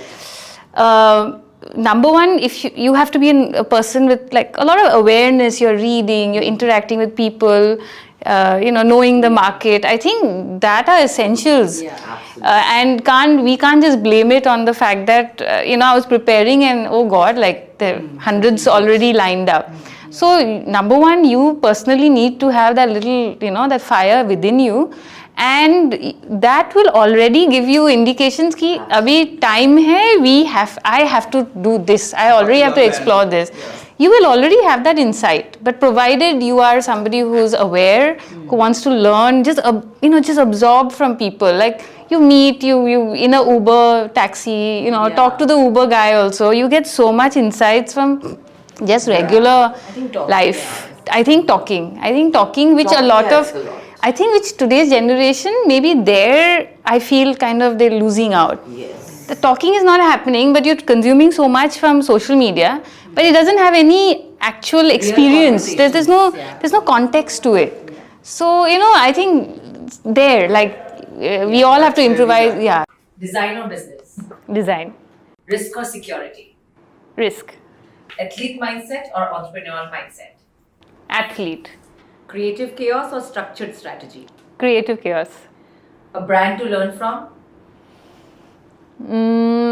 Number one, if you have to be a person with like a lot of awareness. You're reading, you're interacting with people. Knowing the market. I think that are essentials. Yeah, and we can't just blame it on the fact that I was preparing and oh God, like the hundreds already lined up. So number one, you personally need to have that little that fire within you, and that will already give you indications ki abhi time hai, I have to do this, I already have to explore this. You will already have that insight, but provided you are somebody who's aware, who wants to learn, just absorb from people. Like you meet you in a Uber taxi, talk to the Uber guy also. You get so much insights from just regular life. I think talking, which a lot of, I think which today's generation, maybe there I feel kind of they're losing out. Yes. The talking is not happening, but you're consuming so much from social media, but it doesn't have any actual experience. There's no context to it. So I think there, we all have to improvise. Yeah. Design or business? Design. Risk or security? Risk. Athlete mindset or entrepreneurial mindset? Athlete. Creative chaos or structured strategy? Creative chaos. A brand to learn from?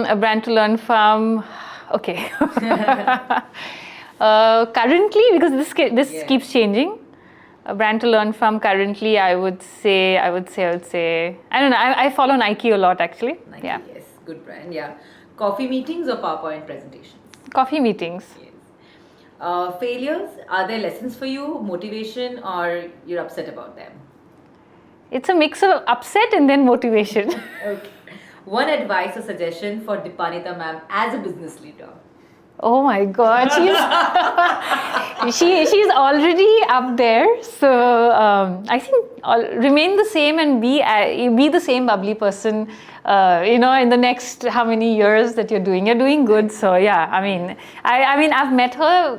A brand to learn from. Okay. Currently, because this keeps changing. A brand to learn from currently, I would say. I don't know. I follow Nike a lot actually. Nike, yeah. Yes, good brand. Yeah. Coffee meetings or PowerPoint presentations? Coffee meetings. Yes. Failures, are there lessons for you, motivation, or you're upset about them? It's a mix of upset and then motivation. Okay. One advice or suggestion for Dipannita ma'am as a business leader? Oh my God, she's already up there. So I think remain the same and be the same bubbly person. In the next how many years that you're doing good. So yeah, I mean I've met her.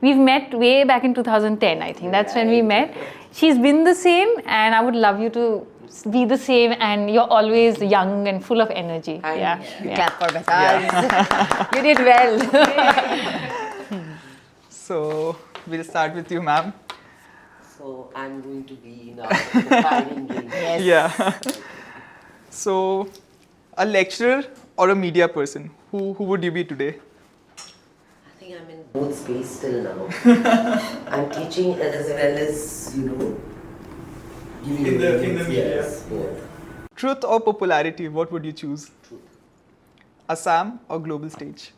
We've met way back in 2010. I think that's when we met. She's been the same, and I would love you to be the same, and you're always young and full of energy. Yeah. Clap for Mehtaj. You did well. So we'll start with you, ma'am. So I'm going to be now defining game. Yes. Yeah. So, a lecturer or a media person, who would you be today? I think I'm in both space still now. I'm teaching as well as, giving In the opinions. media. Yes, both. Truth or popularity, what would you choose? Truth. Assam or global stage?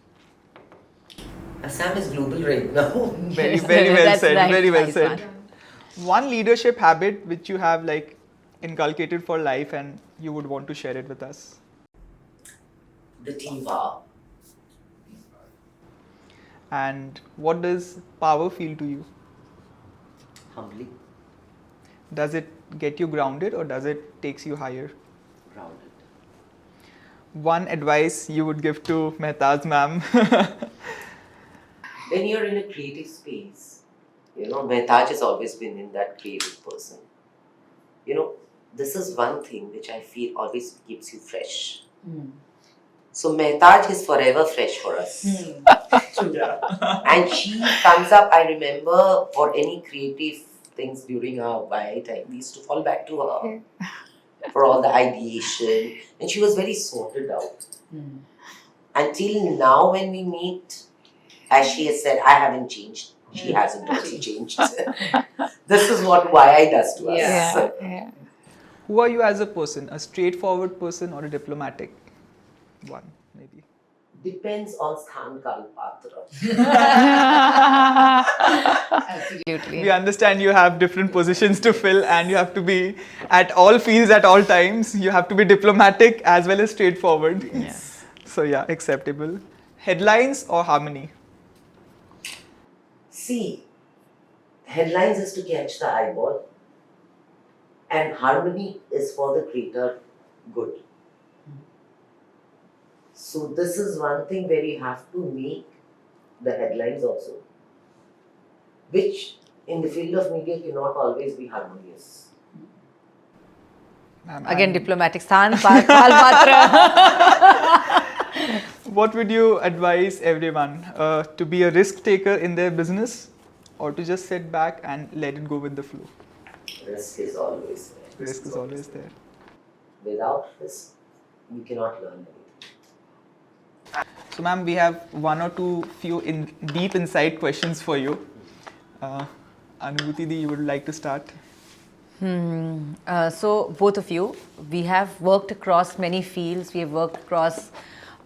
Assam is global right now. Very well That's said. right. Very well Nice said. one. One leadership habit which you have inculcated for life and you would want to share it with us. The team power. And what does power feel to you? Humbly Does it get you grounded or does it takes you higher? grounded. one advice you would give to Mehtaj ma'am? When you're in a creative space, Mehtaj has always been in that creative person. This is one thing which I feel always keeps you fresh. So Mehtaj is forever fresh for us. Yeah. And she comes up, I remember, for any creative things during our YI time, we used to fall back to her for all the ideation. And she was very sorted out. Until now, when we meet, as she has said, I haven't changed. She hasn't also changed. This is what YI does to us. Yeah. Who are you as a person? A straightforward person or a diplomatic one, maybe? Depends on Sthan Kal Patra. Absolutely. We understand you have different positions to fill and you have to be at all fields at all times. You have to be diplomatic as well as straightforward. Yes. So yeah, acceptable. Headlines or harmony? See, headlines is to catch the eyeball, and harmony is for the greater good. So this is one thing where you have to make the headlines also, which in the field of media cannot always be harmonious. Ma'am, Again, and diplomatic. Sthan Patra. what would you advise everyone? To be a risk taker in their business or to just sit back and let it go with the flow? Risk is always there. Risk is always there. Without risk, you cannot learn anything. So ma'am, we have one or two few deep insight questions for you. Anubhuti Di, you would like to start? So both of you, we have worked across many fields. We have worked across,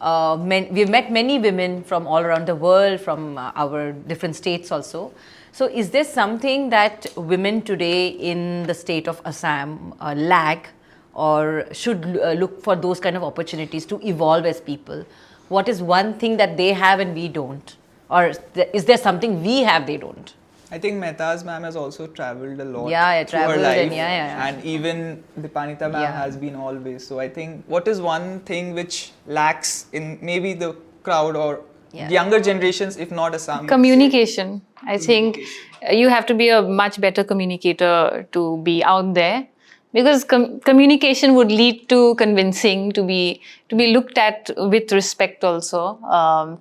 we have met many women from all around the world, from our different states also. So is there something that women today in the state of Assam lack or should look for those kind of opportunities to evolve as people? What is one thing that they have and we don't? Or is there something we have they don't? I think Mehtaj ma'am has also travelled a lot Yeah, through her travelled life, and yeah. and even Dipannita ma'am Yeah. has been always. So I think what is one thing which lacks in maybe the crowd or Yeah. younger generations, if not Assam? Communication. I think you have to be a much better communicator to be out there, because communication would lead to convincing, to be looked at with respect also,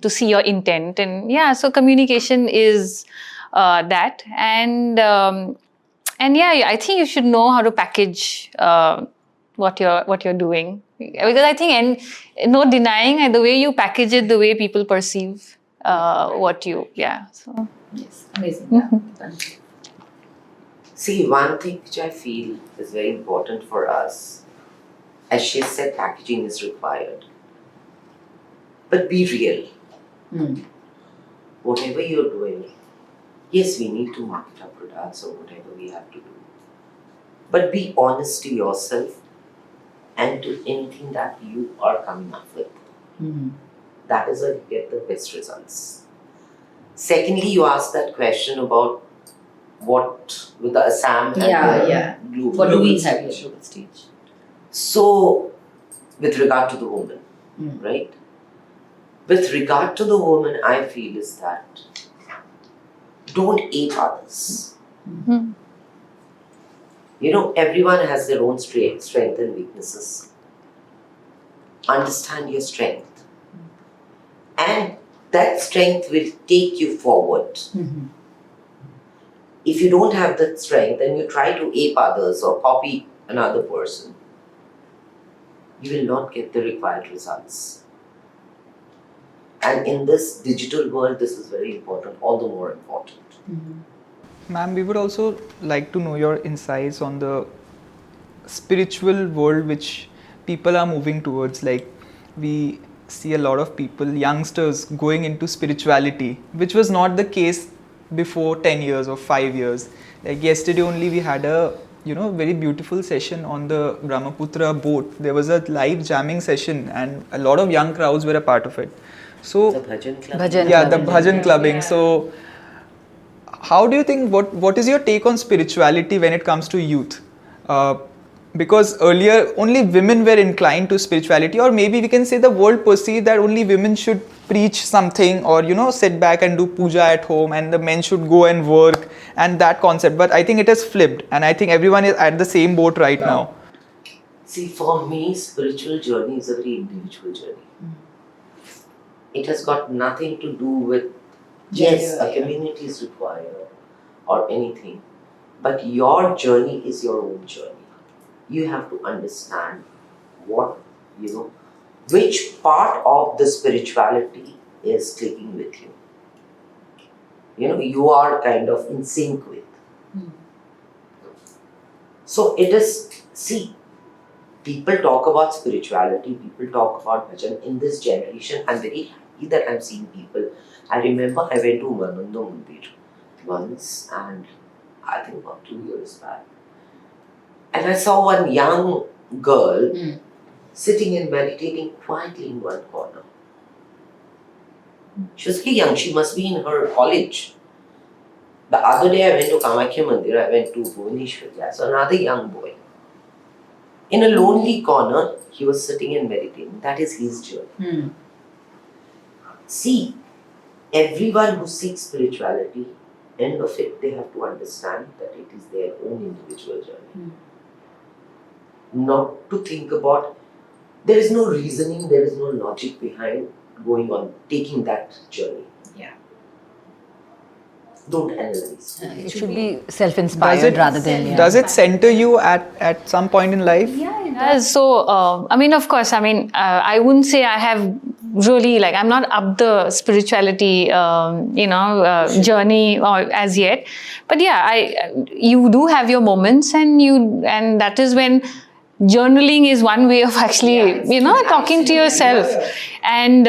to see your intent. And yeah, so communication is that. And yeah, I think you should know how to package what you're doing, because I think, and no denying, the way you package it, the way people perceive what you, so Yes, amazing. Yeah. See, one thing which I feel is very important for us, as she said, packaging is required. But be real. Whatever you're doing, yes, we need to market our products or whatever we have to do. But be honest to yourself and to anything that you are coming up with. That is where you get the best results. Secondly, you asked that question about what with the Assam and the global What do we stage. have here global stage? So, with regard to the woman, right? With regard to the woman, I feel is that don't ape others. Everyone has their own strength and weaknesses. Understand your strength. And that strength will take you forward. If you don't have that strength and you try to ape others or copy another person, you will not get the required results. And in this digital world, this is very important, all the more important. Ma'am, we would also like to know your insights on the spiritual world which people are moving towards. Like, we see a lot of people, youngsters, going into spirituality, which was not the case before 10 years or 5 years. Like yesterday only we had a very beautiful session on the Brahmaputra boat. There was a live jamming session and a lot of young crowds were a part of it. So The bhajan club. the bhajan clubbing. So how do you think, what is your take on spirituality when it comes to youth? because earlier only women were inclined to spirituality, or maybe we can say the world perceived that only women should preach something, or sit back and do puja at home, and the men should go and work, and that concept. But I think it has flipped, and I think everyone is at the same boat right now. See, for me, spiritual journey is a very individual journey. It has got nothing to do with, yes, a community is required or anything, but your journey is your own journey. You have to understand what, which part of the spirituality is clicking with you. You are kind of in sync with. So it is, see, people talk about spirituality, people talk about bhajan. In this generation, I'm very happy that I'm seeing people. I remember I went to Umananda Mandir once, and I think about 2 years back. And I saw one young girl sitting and meditating quietly in one corner. She was very young, she must be in her college. The other day I went to Kamakhya Mandir, I went to Bhubaneswar, I saw another young boy. In a lonely corner, he was sitting and meditating. That is his journey. See, everyone who seeks spirituality, end of it, they have to understand that it is their own individual journey. Not to think about, there is no reasoning, there is no logic behind going on, taking that journey. Yeah. Don't analyze. It should be self-inspired rather than... Does it center you at some point in life? So, of course, I wouldn't say I have really, I'm not up the spirituality, journey or as yet. But yeah, you do have your moments, and that is when journaling is one way of actually, talking to yourself. And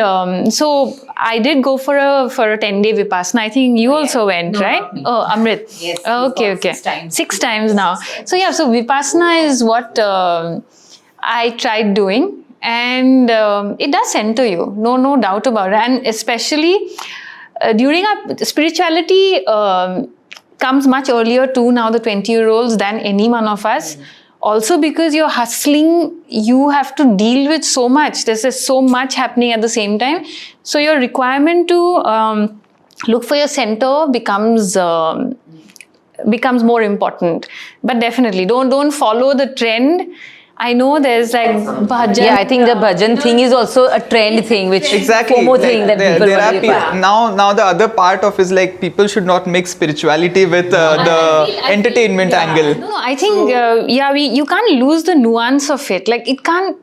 so I did go for a 10-day Vipassana. I think you also went, right? Oh, Amrit. Yes. Okay. 6 times. 6 times now. So yeah, so Vipassana is what I tried doing, and it does center you. No doubt about it. And especially during our spirituality comes much earlier too now, the 20-year-olds, than any one of us. Also because you're hustling, you have to deal with so much. There's so much happening at the same time. So your requirement to look for your center becomes more important. But definitely, don't follow the trend. I know there's bhajan. Yeah, I think the bhajan thing is also a trend thing, which Exactly. FOMO thing that people there are worry about. now the other part of is people should not mix spirituality with the entertainment angle. No, I think you can't lose the nuance of it. It can't.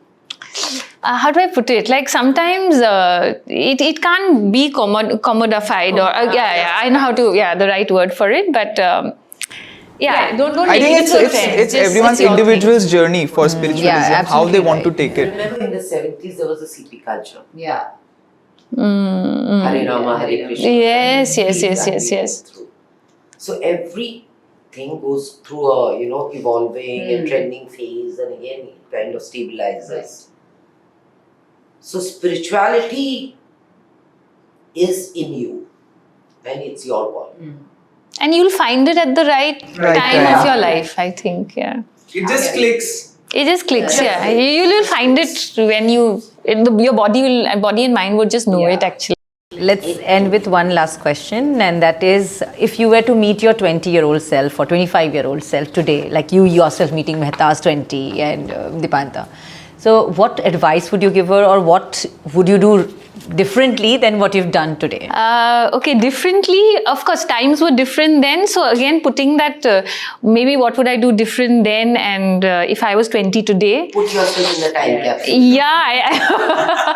How do I put it? Sometimes it can't be commodified, or I know how to the right word for it, but. Don't I think it's everyone's individual's journey for spiritualism, how they want to take it. Remember in the 70s there was a CP culture. Yeah. Hare Rama, Hare Krishna. Yes. So everything goes through a evolving and trending phase, and again it kind of stabilizes. So spirituality is in you, and it's your call. And you'll find it at the right time of your life, I think. Yeah. It just clicks. It just clicks. Yeah. You'll find it when your body and mind would just know it actually. Let's end with one last question, and that is, if you were to meet your 20-year-old self or 25-year-old self today, like you yourself meeting Mehtaj 20 and Dipannita, so what advice would you give her, or what would you do differently than what you've done today? Okay, differently. Of course, times were different then. So again, putting that, maybe what would I do different then, and if I was 20 today? Put yourself in the time capsule. Yeah,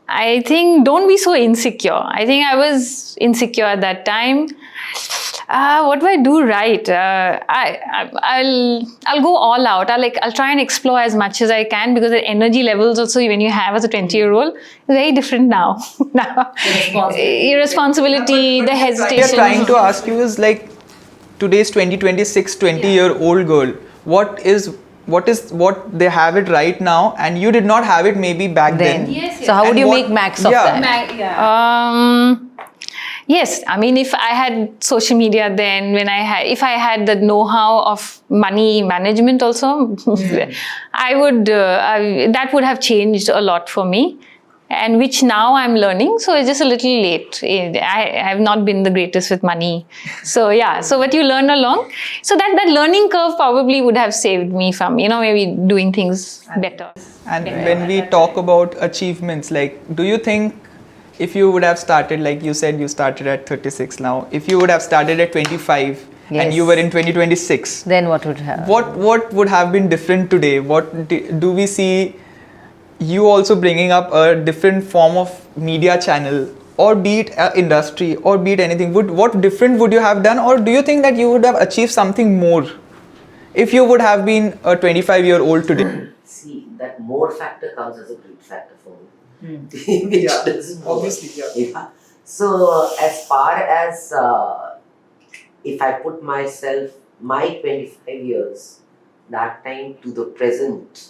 I think don't be so insecure. I think I was insecure at that time. What do I do right? I'll go all out. I'll try and explore as much as I can, because the energy levels also when you have as a 20-year-old is very different now. Irresponsibility, the hesitation. What we are trying to ask you is today's 2026 20-year-old girl. What they have it right now, and you did not have it maybe back then. Yes. So how would you make max of that? Yes, I mean, if I had social media then, if I had the know-how of money management also, I would, that would have changed a lot for me, and which now I'm learning. So it's just a little late. I have not been the greatest with money. So yeah, so what you learn along, so that learning curve probably would have saved me from, maybe doing things better. And when we talk about achievements, like, do you think if you would have started, like you said, you started at 36 now, if you would have started at 25 and you were in 2026, then what would have? What would have been different today? What do we see you also bringing up a different form of media channel, or be it industry, or be it anything? What different would you have done, or do you think that you would have achieved something more if you would have been a 25-year-old today? See, that more factor comes as a great factor for me. Which doesn't work. Obviously, Yeah. So as far as if I put myself, my 25 years, that time to the present,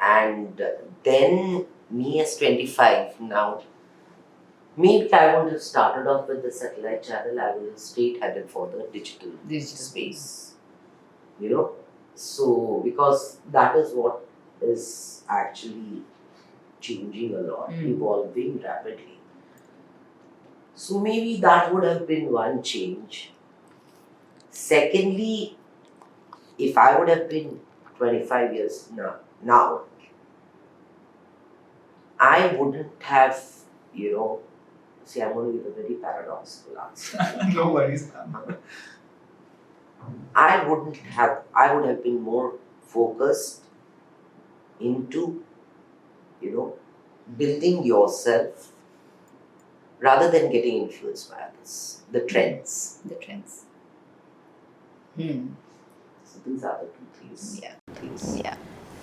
and then me as 25 now, maybe I wouldn't have started off with the satellite channel. I would have straight headed for the digital space. So because that is what is actually changing a lot, evolving rapidly. So maybe that would have been one change. Secondly, if I would have been 25 years now, I wouldn't have, see, I'm going to give a very paradoxical answer. No worries. I would have been more focused into, building yourself rather than getting influenced by others, the trends. The trends. So these are the two things. Things. Yeah,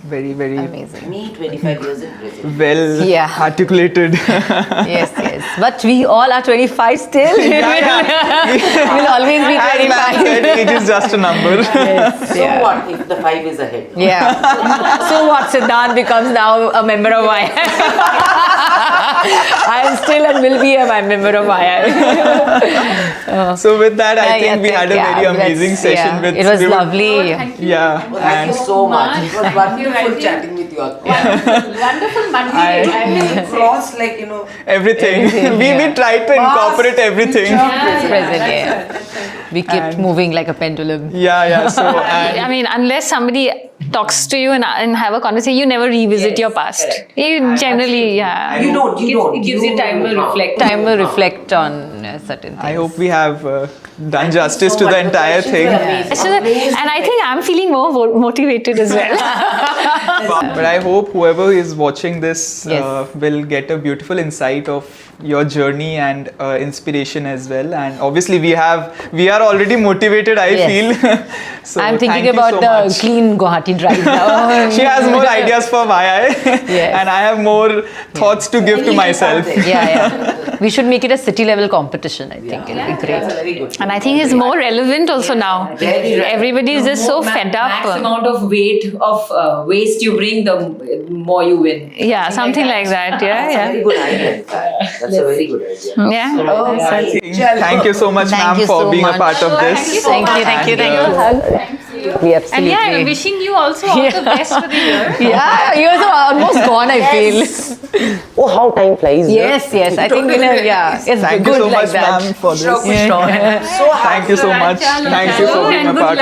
Very, very amazing. Me, 25 years in prison. well articulated. Yes. But we all are 25 still. We'll always be As man 25. said, age is just a number. So what if the 5 is ahead? Yeah. So what? Siddharth becomes now a member of IIM. I am still and will be a member of IIM. So with that, I think we had a very amazing session with. It was lovely. Yeah. Well, thank you so much. It was wonderful chatting with you all. Wonderful Monday. Cross Everything. Everything, We tried to incorporate everything. We kept moving like a pendulum. Yeah. So I mean, unless somebody talks to you and have a conversation, you never revisit your past. You generally, You don't. It gives you time to reflect. Time to reflect on certain things. I hope we have done justice to the entire thing. And I think I'm feeling more motivated as well. But I hope whoever is watching this Yes. will get a beautiful insight of your journey and inspiration as well. And obviously we are already motivated, I Yes. feel. So I'm thinking thank you about so the much. clean Guwahati drive now. She has more ideas for YI Yes. and I have more thoughts to give to myself. Yeah. We should make it a city level competition, I think. It'll be great. That's very good. And I think it's more relevant also now. Very right. Everybody is just so fed Max up. amount of waste you bring, the more you win. Yeah, something like that. That's a Yeah. very good idea. in fact. That's a very good idea. Yeah. Thank you so much, Thank ma'am, you for so being much. a part of this. Thank you. We absolutely. And yeah, I'm wishing you also all the best for the year. Yeah, yours are almost gone, I feel. Oh, how time flies. Yes. I think it's Thank good you so like much, that. ma'am, for this. Yeah. Thank you so much. Thank you for being a part